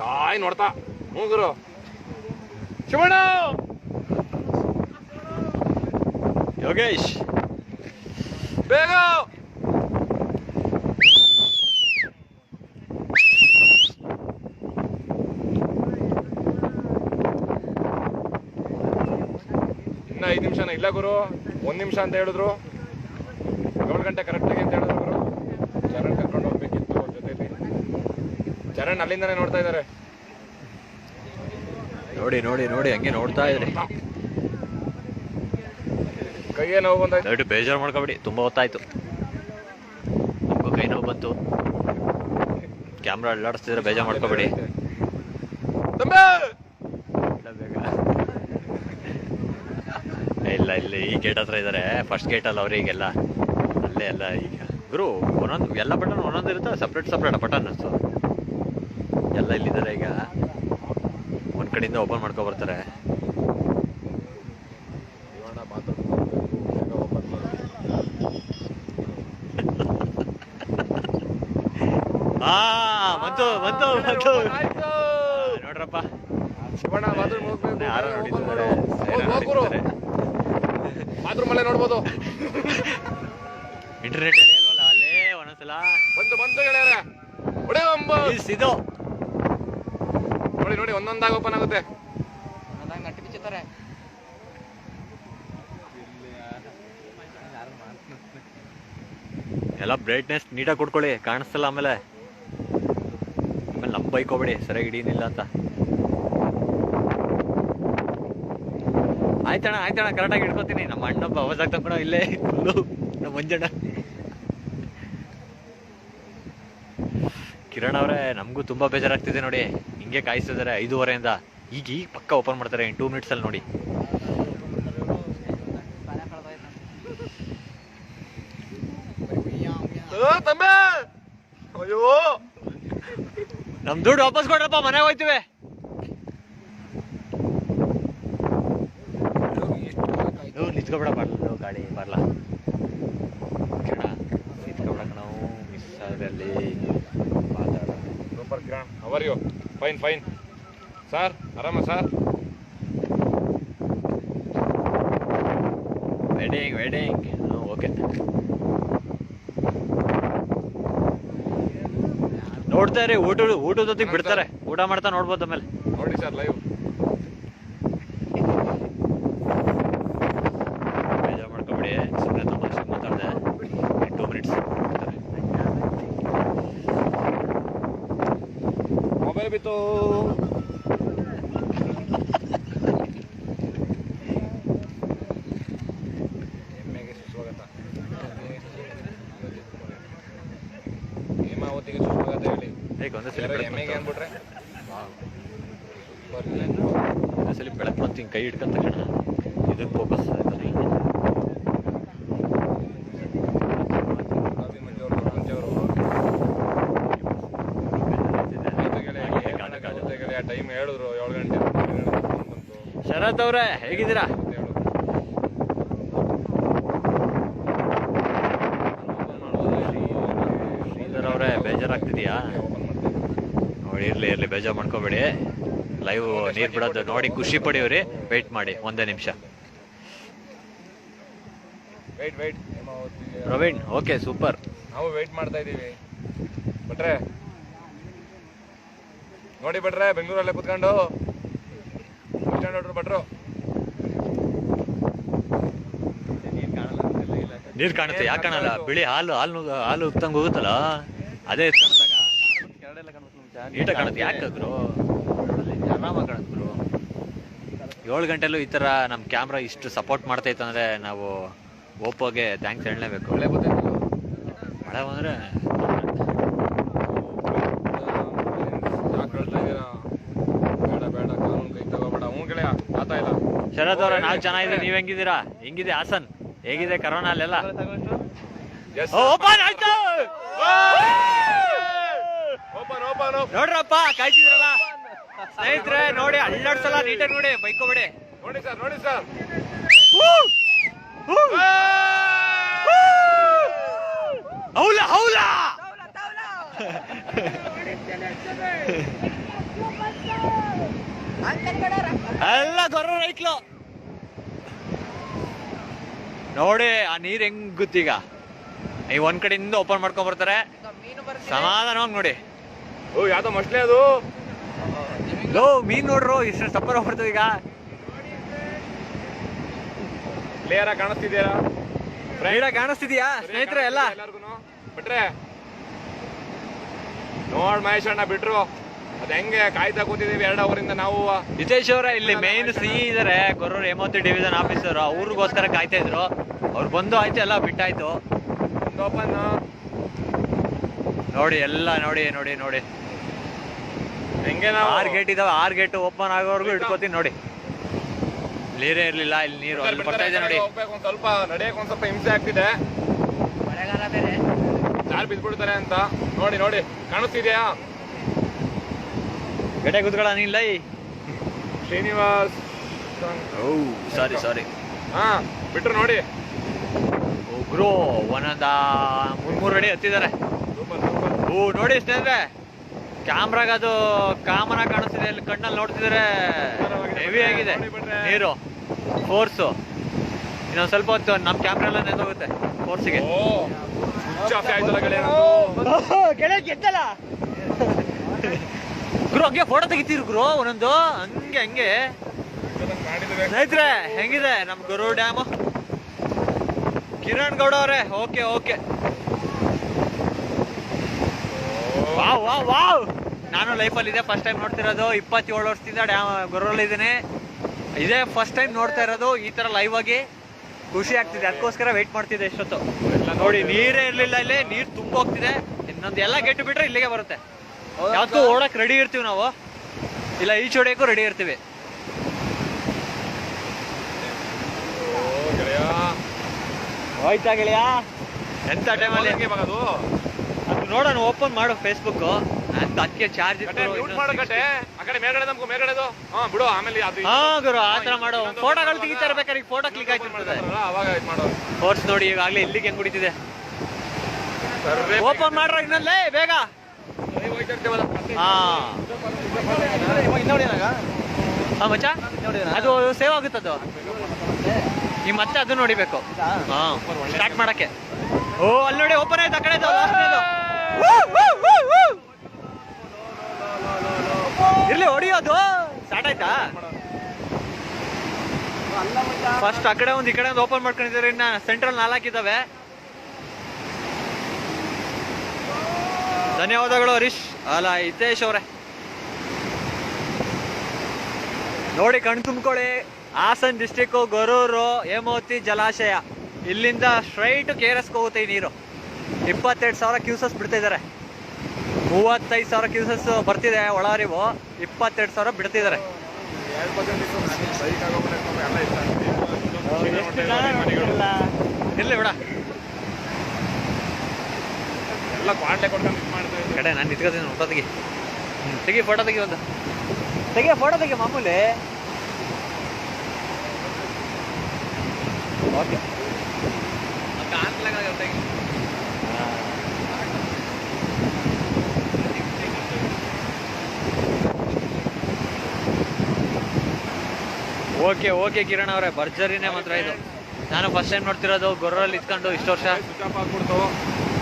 ಕಾಯ್ ನೋಡ್ತಾ. ಹ್ಞೂ ಗುರು. ಶಿವಣ್ಣ, ಯೋಗೇಶ್, ಬೇಗ. ಇನ್ನ 5 ನಿಮಿಷನ ಇಲ್ಲ ಗುರು, 1 ನಿಮಿಷ ಅಂತ ಹೇಳಿದ್ರು. 7 ಗಂಟೆ ಕರೆಕ್ಟಾಗಿ ಅಂತ ಹೇಳಿದ್ರು ಗುರು. ಚರಣ್ ಕರ್ಕೊಂಡು ಹೋಗ್ಬೇಕಿತ್ತು ಅವ್ರ ಜೊತೆಲಿ. ಚರಣ್ ಅಲ್ಲಿಂದಾನೆ ನೋಡ್ತಾ ಇದ್ದಾರೆ. ನೋಡಿ ಹಂಗೆ ನೋಡ್ತಾ ಇದ್ರಿ. ಕೈಯೇ ನೋವು ಬಂದಾಯ್ತು. ದಯವಿಟ್ಟು ಬೇಜಾರು ಮಾಡ್ಕೊಬಿಡಿ, ತುಂಬಾ ಹೊತ್ತಾಯ್ತು. ನಮಗೂ ಕೈ ನೋವು ಬಂತು. ಕ್ಯಾಮ್ರಾ ಅಲ್ಲಾಡಿಸ್ತಿದ್ರೆ ಬೇಜಾರು ಮಾಡ್ಕೊಬೇಡಿ. ಇಲ್ಲ ಈ ಗೇಟ್ ಹತ್ರ ಇದ್ದಾರೆ. ಫಸ್ಟ್ ಗೇಟಲ್ಲಿ ಅವರಿಗೆಲ್ಲ ಅಲ್ಲೇ ಎಲ್ಲ. ಈಗ ಗುರು ಒಂದೊಂದು ಎಲ್ಲ ಬಟನ್ ಒಂದೊಂದು ಇರುತ್ತೆ, ಸಪ್ರೇಟ್ ಬಟನ್ ಎಲ್ಲ ಇಲ್ಲಿದ್ದಾರೆ. ಈಗ ಒಂದ್ ಕಡೆಯಿಂದ ಓಪನ್ ಮಾಡ್ಕೊ ಬರ್ತಾರೆ. ಬಂತು ನೋಡ್ರಪ್ಪ. ಶಿವಣ್ಣ ಬಾತ್ರೂಮ್ ಹೋಗ್ಬೇಕು. ಯಾರು ನೋಡಿದ್ದಾರೆ? ಬಾತ್ರೂಮ್ ಅಲ್ಲೇ ನೋಡ್ಬೋದು. ಇಂಟರ್ನೆಟ್ ಎಳೆಯಲ್ವಲ್ಲ ಅಲ್ಲೇ ಒಂದೊಂದ್ಸಲ. ಬಂತು ಗೆಳೆಯರೆ. ಇದು ನೋಡಿ ಒಂದೊಂದಾಗಿ ಓಪನ್ ಆಗುತ್ತೆ. ಎಲ್ಲ ಬ್ರೈಟ್ನೆಸ್ ನೀಟಾಗಿ ಕೊಡ್ಕೊಳ್ಳಿ, ಕಾಣಿಸ್ತಲ್ಲ. ಆಮೇಲೆ ನಮ್ಮ ಬೈಕ್ ಹೋಗ್ಬೇಡಿ, ಸರಿಯಾಗಿ ಹಿಡಿಯಲಿಲ್ಲ ಅಂತ. ಆಯ್ತಣ್ಣ ಕರೆಕ್ಟಾಗಿ ಹಿಡ್ಕೊತೀನಿ. ನಮ್ಮ ಅಣ್ಣೊಬ್ಬ ಅವಾಜ್ ಆಗ್ತಾ ಕೂಡ ಇಲ್ಲೇ ಫುಲ್ಲು ನಮ್ಮ ಮಂಜಣ್ಣ. ಕಿರಣ್ ಅವರೇ, ನಮಗೂ ತುಂಬಾ ಬೇಜಾರಾಗ್ತಿದೆ ನೋಡಿ. ಹಿಂಗೆ ಕಾಯಿಸ್ತಿದ್ದಾರೆ 5:15ಇಂದ. ಈಗ ಪಕ್ಕ ಓಪನ್ ಮಾಡ್ತಾರೆ ಇನ್ 2 ಮಿನಿಟ್ಸ್ ಅಲ್ಲಿ. ನೋಡಿ ತಂಬೆ. ಅಯ್ಯೋ ನಮ್ ದುಡ್ಡು ವಾಪಸ್ ಕೊಡ್ರಪ್ಪ, ಮನೆಗೆ ಹೋಯ್ತಿವಿ. ನಿಂತ್ಕೊಬೇಡ, ಬರ್ಲ ಗಾಡಿ ಬರ್ಲ ಕಣ, ನಿಂತ್ಕೊಬೇಡ ಕಣ, ಮಿಸ್ ಆದ್ರಲ್ಲಿ ಮಾತಾಡ. Super Kiran, how are you? Fine fine sir, ಆರಾಮ ಸರ್? Wedding okay. ನೋಡ್ತಾ ಇರಿ, ಊಟದ ಜೊತೆಗೆ ಬಿಡ್ತಾರೆ, ಊಟ ಮಾಡ್ತಾ ನೋಡ್ಬೋದು ಆಮೇಲೆ. ನೋಡಿ ಸರ್ ಲೈವ್. ಬೇಜಾರು ಮಾಡ್ಕೊಬಿಡಿ, ಸುಮ್ಮನೆ ತಮಾಷೆ ಮಾತಾಡಿದೆ. 2 ಮಿನಿಟ್ಸ್ ಮೊಬೈಲ್ ಬಿತ್ತು. ಎಮ್ಮೆಗೆ ಸುಸ್ವಾಗತ, ಹೇಮಾವತಿಗೆ ಸುಸ್ವಾಗತ ಹೇಳಿ. ಹೇಗೆ ಒಂದೇ ಸಲ ಎಮ್ಮೆಗೆ ಅಂದ್ಬಿಟ್ರೆ ಒಂದೇ ಸಲ ಬೆಳಕು ಬಂತು, ಹಿಂಗೆ ಕೈ ಹಿಡ್ಕೊಂತ ಕಣ, ಇದಕ್ಕೆ ಫೋಕಸ್ ಆಯ್ತಾರೆ. ಟೈಮ್ ಹೇಳಿದ್ರು 7 ಗಂಟೆ ಬಂತು. ಶರತ್ ಅವ್ರೆ ಹೇಗಿದ್ದೀರಾ? ಶ್ರೀಧರ್ ಅವರೇ ಬೇಜಾರಾಗ್ತಿದೆಯಾ? ನೋಡಿ ಇರ್ಲಿ ಬೇಜಾರು ಮಾಡ್ಕೋಬೇಡಿ. ಲೈವ್ ನೀರು ಬಿಡೋದು ನೋಡಿ ಖುಷಿ ಪಡಿವ್ರಿ. ವೆಯ್ಟ್ ಮಾಡಿ 1 ನಿಮಿಷ. Wait Praveen okay super. ನಾವು ವೆಯ್ಟ್ ಮಾಡ್ತಾ ಇದ್ದೀವಿ. ಬಟ್ರೆ ನೋಡಿ, ಬಟ್ರೆ ಬೆಂಗಳೂರಲ್ಲೇ ಕುತ್ಕೊಂಡು ಭಟ್ರು. ನೀರು ಕಾಣುತ್ತೆ, ಯಾಕೆ ಕಾಣಲ್ಲ? ಬಿಳಿ ಹಾಲು ಉತ್ತಂಗ್ ಹೋಗುತ್ತಲ್ಲ, ಅದೇ ಕಾಣಿಸ್ದಾಗ ನೀಟಾಗಿ ಕಾಣುತ್ತೆ. ಯಾಕೆ ಗುರು? ಆರಾಮಾಗಿ ಕಾಣುತ್ತೆ ಗುರು. 7 ಗಂಟೆಲೂ ಈ ಥರ ನಮ್ಮ ಕ್ಯಾಮ್ರಾ ಇಷ್ಟು ಸಪೋರ್ಟ್ ಮಾಡ್ತೈತೆ ಅಂದರೆ ನಾವು ಓಪೋಗೆ ಥ್ಯಾಂಕ್ಸ್ ಹೇಳಲೇಬೇಕು. ಮಳೆ ಬಂದ್ರೆ ಬೇಡ ಕಾನೂನು ಕೈ ತಗೋಬೇಡ. ಹ್ಞೂ ಗೆಳೆಯ, ಆತ ಇಲ್ಲ. ಶರತ್ ಅವ್ರ ನಾವು ಚೆನ್ನಾಗಿದೆ, ನೀವ್ ಹೆಂಗಿದ್ದೀರಾ? ಹೆಂಗಿದೆ ಹಾಸನ್? ಹೇಗಿದೆ ಕರೋನಾ ಅಲ್ಲೆಲ್ಲ? ಓಪನ್ ಆಯ್ತು ನೋಡ್ರಪ್ಪ, ಕಾಯ್ತಿದ್ರಲ್ಲ ಸ್ನೇಹಿತರೆ. ನೋಡಿ ಅಲ್ಲಾಡ್ಸಲ್ಲ, ನೀಟಾಗಿ ನೋಡಿ, ಬೈಕೋಬೇಡಿ. ನೋಡಿ ಸರ್ ಹೌಲಾ ಎಲ್ಲ ಗೊರ್ರ ರೈಕ್ಲು ನೋಡಿ. ಆ ನೀರ್ ಹೆಂಗ್ ಗೊತ್ತೀಗ, ನೀವು ಒಂದ್ ಕಡೆಯಿಂದ ಓಪನ್ ಮಾಡ್ಕೊಂಡ್ ಬರ್ತಾರೆ, ಸಮಾಧಾನವಾಗಿ ನೋಡಿ. ಓ ಯಾವ್ದೋ ಮಸ್ಲೆ ಅದು. ಮೀನ್ ನೋಡ್ರು ಎಷ್ಟು ಸಪ್ಪರ ಬರ್ತದೆ ಈಗ. ಕ್ಲಿಯರ್ ಆಗಿ ಕಾಣಿಸ್ತಿದ್ಯಾ? ಕಾಣಿಸ್ತಿದ್ಯಾ ಸ್ನೇಹಿತರೆ ಎಲ್ಲ? ಬಿಟ್ರೆ ನೋಡ್ ಮಹೇಶ್ ಅಣ್ಣ ಬಿಟ್ರು, ಅದ್ ಹೆಂಗೆ ಕಾಯ್ತಾ ಕೂತಿದೀವಿ 2 ಅವರಿಂದ ನಾವು. ಹಿತೇಶ್ ಅವರ ಇಲ್ಲಿ ಮೇನ್ ಸಿ ಇದಾರೆ, ಗೊರೂರು ಹೇಮಾವತಿ ಡಿವಿಷನ್ ಆಫೀಸರ್, ಅವ್ರಿಗೋಸ್ಕರ ಕಾಯ್ತಾ ಇದ್ರು. ಅವ್ರು ಬಂದು ಆಯ್ತು, ಎಲ್ಲ ಬಿಟ್ಟಾಯ್ತು. ಓಪನ್ ನೋಡಿ ಎಲ್ಲ ನೋಡಿ ಹೆಂಗೆ ನಾವು 6 ಗೇಟ್ ಇದಾವೆ. 6 ಗೇಟ್ ಓಪನ್ ಆಗೋವರೆಗೂ ಇಟ್ಕೋತೀನಿ ನೋಡಿ. ನೀರೇ ಇರ್ಲಿಲ್ಲ, ಇಲ್ಲಿ ನೀರು ಅಲ್ಲಿ ಬರ್ತಾ ಇದೆ ನೋಡಿ. ಹೋಗ್ಬೇಕು, ಒಂದ್ ಸ್ವಲ್ಪ ನಡೆಯಕ್ಕೆ ಒಂದ್ ಸ್ವಲ್ಪ ಹಿಂಸೆ ಆಗ್ತಿದೆ, ಜಾರ್ ಬಿದ್ಬಿಡ್ತಾರೆ ಅಂತ. ನೋಡಿ ಕಾಣಿಸ್ತಿದ್ಯಾ? ಗಡೆ ಕೂತ್ಕೊಳ್ಳ ನೀನ್ ಲೈ. ಶ್ರೀನಿವಾಸ್ ಸಾರಿ ಹಾ ಬಿಟ್ರು ನೋಡಿ. ಒಬ್ರು ಒಂದೊಂದ 3 ಅಡಿ ಹತ್ತಿದ್ದಾರೆ. ನೋಡಿ ಸ್ನೇಹಿತರೆ, ಕ್ಯಾಮ್ರಾಗ ಅದು ಕಾಮನ ಕಾಣಿಸ್ತಿದೆ, ಇಲ್ಲಿ ಕಣ್ಣಲ್ಲಿ ನೋಡ್ತಿದ್ರೆ ಹೆವಿ ಆಗಿದೆ ನೀರು, ಫೋರ್ಸು. ಇನ್ನೊಂದ್ ಸ್ವಲ್ಪ ಹೊತ್ತು ನಮ್ಮ ಕ್ಯಾಮ್ರಾ ಎಲ್ಲ ನೆಂದೋಗುತ್ತೆ ಫೋರ್ಸಿಗೆ. ಗುರು ಹಂಗೆ ಫೋಟೋ ತೆಗಿತೀರಿ ಗುರು ಒಂದೊಂದು, ಹಂಗೆ ಸ್ನೇಹಿತರೆ. ಹೆಂಗಿದೆ ನಮ್ ಗುರು ಡ್ಯಾಮ್? ಕಿರಣ್ ಗೌಡ ಅವರೇ ಓಕೆ. ವಾವ್ ನಾನು ಲೈಫಲ್ಲಿ ಇದೇ ಫಸ್ಟ್ ಟೈಮ್ ನೋಡ್ತಿರೋದು. 27 ವರ್ಷದಿಂದ ಡ್ಯಾಮ್ ಗೊರೂರಲ್ಲಿ ಇದ್ದೀನಿ. ಇದೇ ಫಸ್ಟ್ ಟೈಮ್ ನೋಡ್ತಾ ಇರೋದು ಈ ತರ ಲೈವ್ ಆಗಿ. ಖುಷಿ ಆಗ್ತಿದೆ, ಅದಕ್ಕೋಸ್ಕರ ವೆಯ್ಟ್ ಮಾಡ್ತಿದ್ದೆ ಎಷ್ಟೊತ್ತು. ನೋಡಿ ನೀರೇ ಇರ್ಲಿಲ್ಲ, ಇಲ್ಲಿ ನೀರು ತುಂಬ ಹೋಗ್ತಿದೆ. ಇನ್ನೊಂದು ಎಲ್ಲ ಗೆಟ್ಟು ಬಿಟ್ರೆ ಇಲ್ಲಿಗೆ ಬರುತ್ತೆ. ಯಾವತ್ತೂ ಓಡಕ್ ರೆಡಿ ಇರ್ತೀವಿ ನಾವು, ಇಲ್ಲ ಈಚ್ ಹೊಡೆಯಕ್ಕೂ ರೆಡಿ ಇರ್ತೀವಿ. ಹೋಯ್ತಾ ಗೆಳೆಯ? ಎಂತ ಟೈಮಲ್ಲಿ ಅದು ಅದು ನೋಡೋಣ, ಓಪನ್ ಮಾಡು ಫೇಸ್ಬುಕ್. ಅದಕ್ಕೆ ಚಾರ್ಜ್ ಮ್ಯೂಟ್ ಮಾಡೋ ಕಟ್ಟೆ ಆ ಕಡೆ ಮೇಲ್ಗಡೆ ನಮ್ಗೆ ಮೇಲ್ಗಡೆದು ಬಿಡು. ಆಮೇಲೆ ಅದು ಹಾ ಗುರು ಆ ತರ ಮಾಡೋ. ಫೋಟೋಗಳು ತೆಗಿತಾ ಇರ್ಬೇಕಾದ್ರೆ ಈಗ ಫೋಟೋ ಕ್ಲಿಕ್ ಆಯ್ತಿರ್ತದೆ. ಅವಾಗ ಇದು ಮಾಡೋ. ಫೋರ್ಸ್ ನೋಡಿ ಈಗಾಗಲೇ ಇಲ್ಲಿಗೆ ಹೆಂಗ್ ಕುಡಿತಿದೆ. ಓಪನ್ ಮಾಡ್ರ ಇನ್ನಲ್ಲೇ ಬೇಗ. ಹಾ ಹಾ ಮಚ್ಚ, ಅದು ಸೇವ್ ಆಗುತ್ತದು. ಈ ಮತ್ತೆ ಅದು ನೋಡಿಬೇಕು. ಹಾ ಸ್ಟಾರ್ಟ್ ಮಾಡಕ್ಕೆ. ಓ ಅಲ್ಲಿ ನೋಡಿ ಓಪನ್ ಆಯ್ತು ಆ ಕಡೆ. ಇರ್ಲಿ ಹೊಡಿಯೋದು. ಸ್ಟಾರ್ಟ್ ಆಯ್ತಾ? ಫಸ್ಟ್ ಆ ಕಡೆ ಒಂದು ಈ ಕಡೆ ಒಂದು ಓಪನ್ ಮಾಡ್ಕೊಂಡಿದ್ದಾರೆ. ಇನ್ನ ಸೆಂಟ್ರಲ್ 4 ಇದಾವೆ. ಧನ್ಯವಾದಗಳು ಹರೀಶ್ ಅಲ್ಲ ಹಿತೇಶ್ ಅವರೇ. ನೋಡಿ ಕಣ್ ತುಂಬ್ಕೊಳ್ಳಿ. ಹಾಸನ್ ಡಿಸ್ಟಿಕ್ ಗೊರೂರು ಹೇಮಾವತಿ ಜಲಾಶಯ ಇಲ್ಲಿಂದ ಸ್ಟ್ರೈಟ್ KRS ಹೋಗುತ್ತೆ ಈ ನೀರು. 22,000 ಕ್ಯೂಸಸ್ ಬಿಡ್ತಾ ಇದ್ದಾರೆ. 35,000 ಕ್ಯೂಸಸ್ ಬರ್ತಿದೆ ಒಳಹರಿವು. 22,000 ಬಿಡ್ತಿದ್ದಾರೆ. ಇರ್ಲಿ ಬಿಡ ಎಲ್ಲ ಕ್ವಾಂಟ್ಲೆ ಕೊಡ್ಕೊಂಡು ಇದು ಮಾಡ್ತೀವಿ. ಕಡೆ ನಾನು ನಿಂತ್ಕೋತೀನಿ. ಫೋಟೋ ತೆಗಿ. ತೆಗಿ ಫೋಟೋ ತೆಗಿ. ಒಂದು ಫೋಟೋ ತೆಗಿ ಮಾಮೂಲಿ. ಓಕೆ ಓಕೆ ಓಕೆ ಕಿರಣ್ ಅವರೇ, ಭರ್ಜರಿನೇ ಮಾತ್ರ ಇದು. ನಾನು ಫಸ್ಟ್ ಟೈಮ್ ನೋಡ್ತಿರೋದು ಗೊರ್ರಲ್ಲಿ ಇತ್ಕೊಂಡು ಇಷ್ಟು ವರ್ಷ. ಸ್ವಿಚ್ ಆಫ್ ಆಗ್ಬಿಡ್ತು.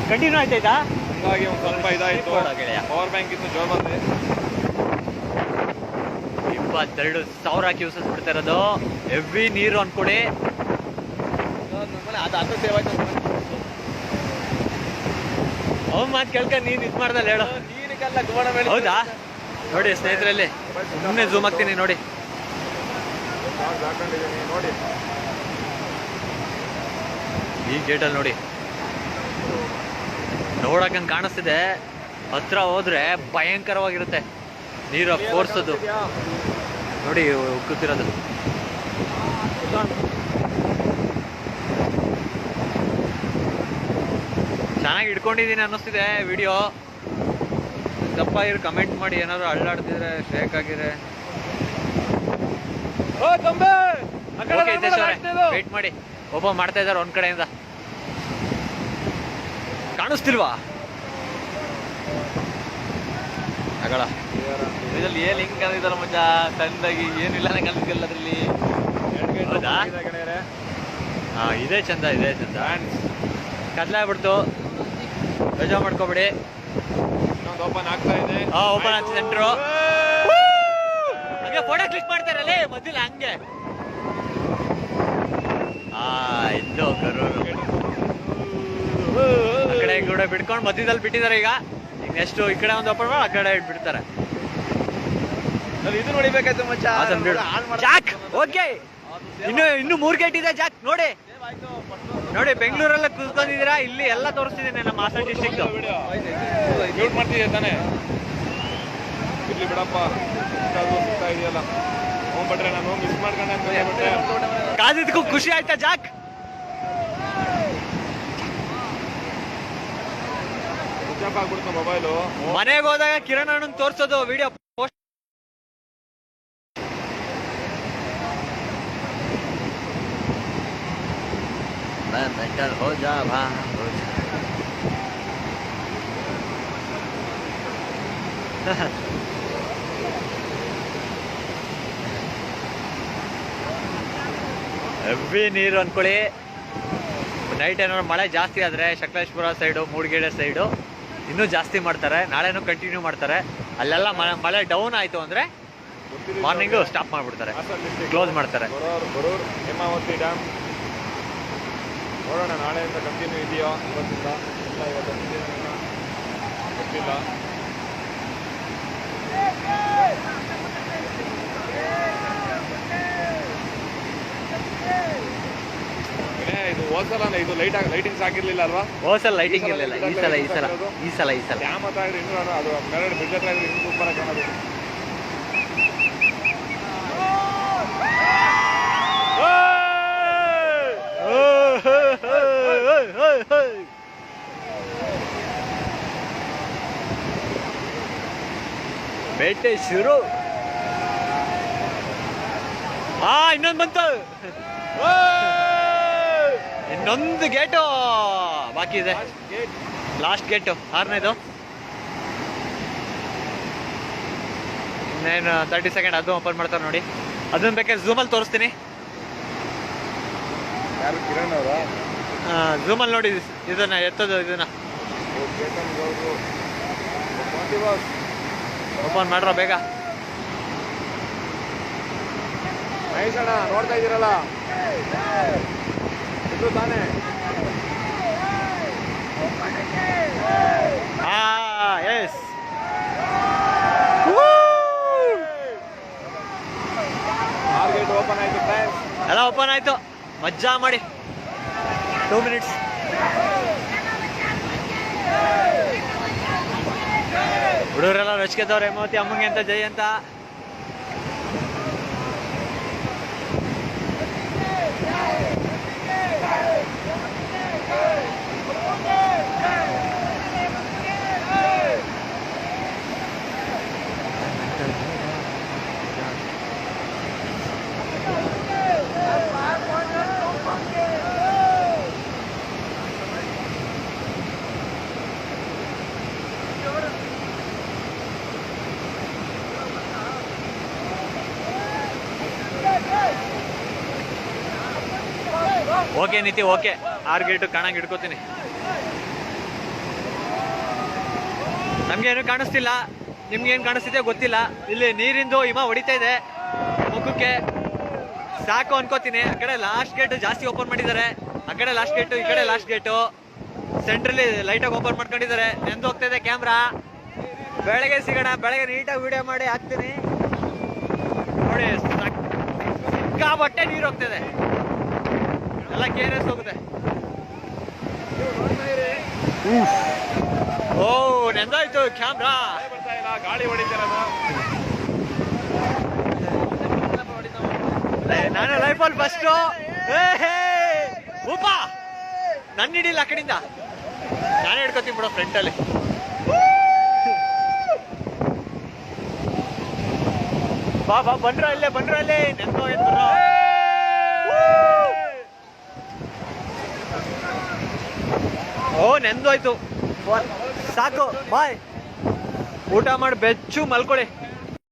ಕಂಟಿನ್ಯೂ ಆಯ್ತಾಯ್ತಾ? ಹಂಗಾಗಿ ಒಂದು ಸ್ವಲ್ಪ ಇದಾಯಿತು. ಪವರ್ ಬ್ಯಾಂಕ್ ಇತ್ತು ಜೋರ್ ಬಂದೆ. 22,000 ಕ್ಯೂಸಸ್ ಬಿಡ್ತಾ ಇರೋದು. ಹೆವಿ ನೀರು ಅನ್ಕೊಡಿ. ಅದು ಸೇವ್ ಆಯ್ತು. ಅವ್ನು ಮಾತು ಕೇಳ್ಕ ನೀನು ಇದು ಮಾಡ್ದಲ್ಲ ಹೇಳು. ನೀರಿಗೆಲ್ಲ ಗೋಣ ಮೇಲೆ. ಹೌದಾ? ನೋಡಿ ಸ್ನೇಹಿತರಲ್ಲಿ ಸುಮ್ಮನೆ ಝೂಮ್ ಆಗ್ತೀನಿ ನೋಡಿ. ನೋಡಿ ಈ ಗೇಟಲ್ಲಿ ನೋಡಿ ನೋಡಕ್ಕಂಗೆ ಕಾಣಿಸ್ತಿದೆ. ಹತ್ರ ಹೋದ್ರೆ ಭಯಂಕರವಾಗಿರುತ್ತೆ ನೀರು ಫೋರ್ಸದು. ನೋಡಿ ಉಕ್ಕುತ್ತಿರೋದು. ಚೆನ್ನಾಗಿ ಹಿಡ್ಕೊಂಡಿದ್ದೀನಿ ಅನ್ನಿಸ್ತಿದೆ ವಿಡಿಯೋ. ದಪ್ಪ ಇರು ಕಮೆಂಟ್ ಮಾಡಿ. ಏನಾದ್ರು ಅಳ್ಳಾಡ್ತಿದ್ರೆ ಶೇಕ್ ಆಗಿದ್ರೆ. ವೇಟ್ ಮಾಡಿ. ಓಪನ್ ಮಾಡ್ತಾ ಇದ್ದಾರೆ ಒಂದ್ ಕಡೆಯಿಂದ. ಕಾಣಿಸ್ತಿಲ್ವಾ ಅಗಳ? ಇದ್ರಲ್ಲಿ ಏನ್ ಹಿಂಗ್ ಕಾಣಿದಾರ ಮಚ್ಚ, ಸಣ್ಣದಾಗಿ ಏನಿಲ್ಲ ಕಾಣಿಸ್ತಿಲ್ಲ ಅದ್ರಲ್ಲಿ. ಹೌದಾ? ಹಾ ಇದೇ ಚಂದ, ಇದೇ ಚಂದ. ಕತ್ಲಾಗ್ಬಿಡ್ತು, ಬೇಜಾರ್ ಮಾಡ್ಕೊಬಿಡಿ. ಇನ್ನೊಂದು ಓಪನ್ ಆಗ್ತಾ ಇದೆ. ಓಪನ್ ಆಗ್ತದೆ ಸೆಂಟ್ರು. ಹಂಗೆ ಫೋಟೋ ಕ್ಲಿಕ್ ಮಾಡ್ತಾರಲ್ಲೇ ಮೊದಲು ಹಂಗೆ. ಇದ್ದು ಕರೂರು ಆ ಕಡೆ ಕೂಡ ಬಿಡ್ಕೊಂಡು ಮಧ್ಯದಲ್ಲಿ ಬಿಟ್ಟಿದ್ದಾರೆ. ಈಗ ನೆಕ್ಸ್ಟ್ ಈ ಕಡೆ ಒಂದು ಓಪನ್ ಮಾಡಿ ಆ ಕಡೆ ಬಿಡ್ತಾರೆ. ಇದು ನೋಡಿಬೇಕಾಯ್ತು ಮಚ್ಚ. Jack okay. ಇನ್ನು 3 ಗೇಟ್ ಇದೆ ಜಾಕ್. ನೋಡಿ ನೋಡಿ ಬೆಂಗಳೂರೆಲ್ಲ ಕೂತ್ಕೊಂಡಿದ್ದೀರಾ, ಇಲ್ಲಿ ಎಲ್ಲ ತೋರಿಸ್ತಿದ್ದೀನಿ ನಮ್ಮ ಹಾಸನ ಡಿಸ್ಟ್ರಿಕ್ಟ್. ಮ್ಯೂಟ್ ಮಾಡ್ತಿದ್ದೆ ತಾನೆ. ಇರ್ಲಿ ಬಿಡಪ್ಪ, ಸಿಗ್ತಾ ಇದೆಯಲ್ಲ. ಹೋಗ್ಬಿಟ್ರೆ ನಾನು ಮಿಸ್ ಮಾಡ್ಕೊಂಡೆ. ಕಾದಿದ್ದಕ್ಕೂ ಖುಷಿ ಆಯ್ತಾ ಜಾಕ್? ಸ್ವಿಚ್ ಆಫ್ ಆಗ್ಬಿಡ್ತು ಮೊಬೈಲು. ಮನೆಗೆ ಹೋದಾಗ ಕಿರಣ್ ಅಣ್ಣನ್ ತೋರ್ಸೋದು ವಿಡಿಯೋ ಪೋಸ್ಟ್. ಹೋ ಜಾ ಭಾ ಹೋ ಜಾ. ಹೆವಿ ನೀರು ಅನ್ಕೊಳ್ಳಿ. ನೈಟ್ ಏನಾದ್ರು ಮಳೆ ಜಾಸ್ತಿ ಆದರೆ ಸಕಲೇಶ್ಪುರ ಸೈಡು, ಮೂಡಿಗೆರೆ ಸೈಡು ಇನ್ನೂ ಜಾಸ್ತಿ ಮಾಡ್ತಾರೆ. ನಾಳೆನೂ ಕಂಟಿನ್ಯೂ ಮಾಡ್ತಾರೆ. ಅಲ್ಲೆಲ್ಲ ಮಳೆ ಡೌನ್ ಆಯಿತು ಅಂದರೆ ಮಾರ್ನಿಂಗು ಸ್ಟಾಪ್ ಮಾಡಿಬಿಡ್ತಾರೆ, ಕ್ಲೋಸ್ ಮಾಡ್ತಾರೆ. ಗೊರೂರು ಹೇಮಾವತಿ ಡ್ಯಾಮ್ ನೋಡೋಣ ನಾಳೆಯಿಂದ ಕಂಟಿನ್ಯೂ ಇದೆಯೋ ಇವತ್ತಿಂದ. ಇಲ್ಲ ಇವತ್ತು ಗೊತ್ತಿಲ್ಲ. ಇದು ಹೋದ್ಸಲ ಇದು ಲೈಟಿಂಗ್ಸ್ ಆಗಿರ್ಲಿಲ್ಲ ಅಲ್ವಾ? ಹೋದ್ಸಲ ಲೈಟಿಂಗ್ ಇರಲಿಲ್ಲ. ಈ ಸಲ ಡ್ಯಾಮ್ ಹತ್ರ ಆಗಿದ್ರೆ ಇನ್ನೂ ಅದು ಮೇಲ್ಗಡೆ ಬ್ರಿಡ್ಜ್ ಹತ್ರ ಆಗಿದ್ರೆ ಇನ್ನೂ ಸೂಪರ್ ಆಗಿ ಕಾಣೋದು. ಬೇಟೆ ಶುರು. ಇನ್ನೊಂದು ಬಂತು. ಇನ್ನೊಂದು ಗೇಟು ಬಾಕಿ ಇದೆ. ಲಾಸ್ಟ್ ಗೇಟು 6ನೇದು. ಇನ್ನೇನು 30 ಸೆಕೆಂಡ್. ಅದು ಓಪನ್ ಮಾಡ್ತಾರೆ ನೋಡಿ. ಅದನ್ನ ಬೇಕಾದ್ರೆ ಝೂಮಲ್ಲಿ ತೋರಿಸ್ತೀನಿ. ಯಾರು ಕಿರಣ್ ಅವರ? ಝೂಮಲ್ಲಿ ನೋಡಿ ಇದನ್ನ ಎತ್ತದು. ಇದನ್ನ ಓಪನ್ ಮಾಡ್ರ ಬೇಗ. ನೈಸ್ ಅಣ್ಣ, ನೋಡ್ತಾ ಇದ್ದೀರಲ್ಲ ಇದು ತಾನೇ. ಎಸ್, ಗೇಟ್ ಓಪನ್ ಆಯ್ತು ಫ್ರೆಂಡ್ಸ್. ಎಲ್ಲ ಓಪನ್ ಆಯ್ತು. ಮಜ್ಜಾ ಮಾಡಿ. 2 ಮಿನಿಟ್ಸ್. ಹುಡುಗರೆಲ್ಲ ರಚಿಕೆದವ್ರೆ ಮೋತಿ ಅಮ್ಮಂಗೆ ಅಂತ ಜೈ ಅಂತ. ಓಕೆ ನೀತಿ, ಓಕೆ. 6 ಗೇಟು ಕಾಣಂಗೆ ಹಿಡ್ಕೋತೀನಿ. ನಮ್ಗೇನು ಕಾಣಿಸ್ತಿಲ್ಲ, ನಿಮ್ಗೇನು ಕಾಣಿಸ್ತಿದೆ ಗೊತ್ತಿಲ್ಲ. ಇಲ್ಲಿ ನೀರಿಂದು ಹಿಮ ಹೊಡಿತಾ ಇದೆ ಮುಖಕ್ಕೆ. ಸಾಕು ಅನ್ಕೋತೀನಿ. ಆ ಕಡೆ ಲಾಸ್ಟ್ ಗೇಟ್ ಜಾಸ್ತಿ ಓಪನ್ ಮಾಡಿದ್ದಾರೆ. ಆ ಕಡೆ ಲಾಸ್ಟ್ ಗೇಟು, ಈ ಕಡೆ ಲಾಸ್ಟ್ ಗೇಟು. ಸೆಂಟ್ರಲ್ಲಿ ಲೈಟಾಗಿ ಓಪನ್ ಮಾಡ್ಕೊಂಡಿದ್ದಾರೆ. ನೆಂದು ಹೋಗ್ತಾ ಇದೆ ಕ್ಯಾಮ್ರಾ. ಬೆಳಗ್ಗೆ ಸಿಗೋಣ. ಬೆಳಗ್ಗೆ ನೀಟಾಗಿ ವಿಡಿಯೋ ಮಾಡಿ ಹಾಕ್ತೀನಿ ನೋಡಿ. ಸಿಕ್ಕಾಬಟ್ಟೆ ನೀರು ಹೋಗ್ತಿದೆ. ಎಲ್ಲ KRS ಹೋಗುತ್ತೆ. ಓ, ನೆಂದಾಯ್ತು ಕ್ಯಾಮ್ರಾ. ಬರ್ತಾ ಇಲ್ಲ, ಗಾಳಿ ಹೊಡಿತಿರೋದು. ನಾನು ಲೈಫಲ್ಲಿ ಫಸ್ಟು. ಉಪ್ಪ ನನ್ನ ಹಿಡಿಲ್ಲ ಆ ಕಡೆಯಿಂದ. ನಾನೇ ಹಿಡ್ಕೊತೀನಿ ಬಿಡೋ ಫ್ರಂಟಲ್ಲಿ. ಬಾ ಬಂದ್ರ ಅಲ್ಲೇ ನೆಂದೋ ಎದ್ರು. ಓ, ನೆಂದೋಯ್ತು. ಸಾಕು, ಬಾಯ್. ಊಟ ಮಾಡಿ ಬೆಚ್ಚು ಮಲ್ಕೊಳ್ಳಿ.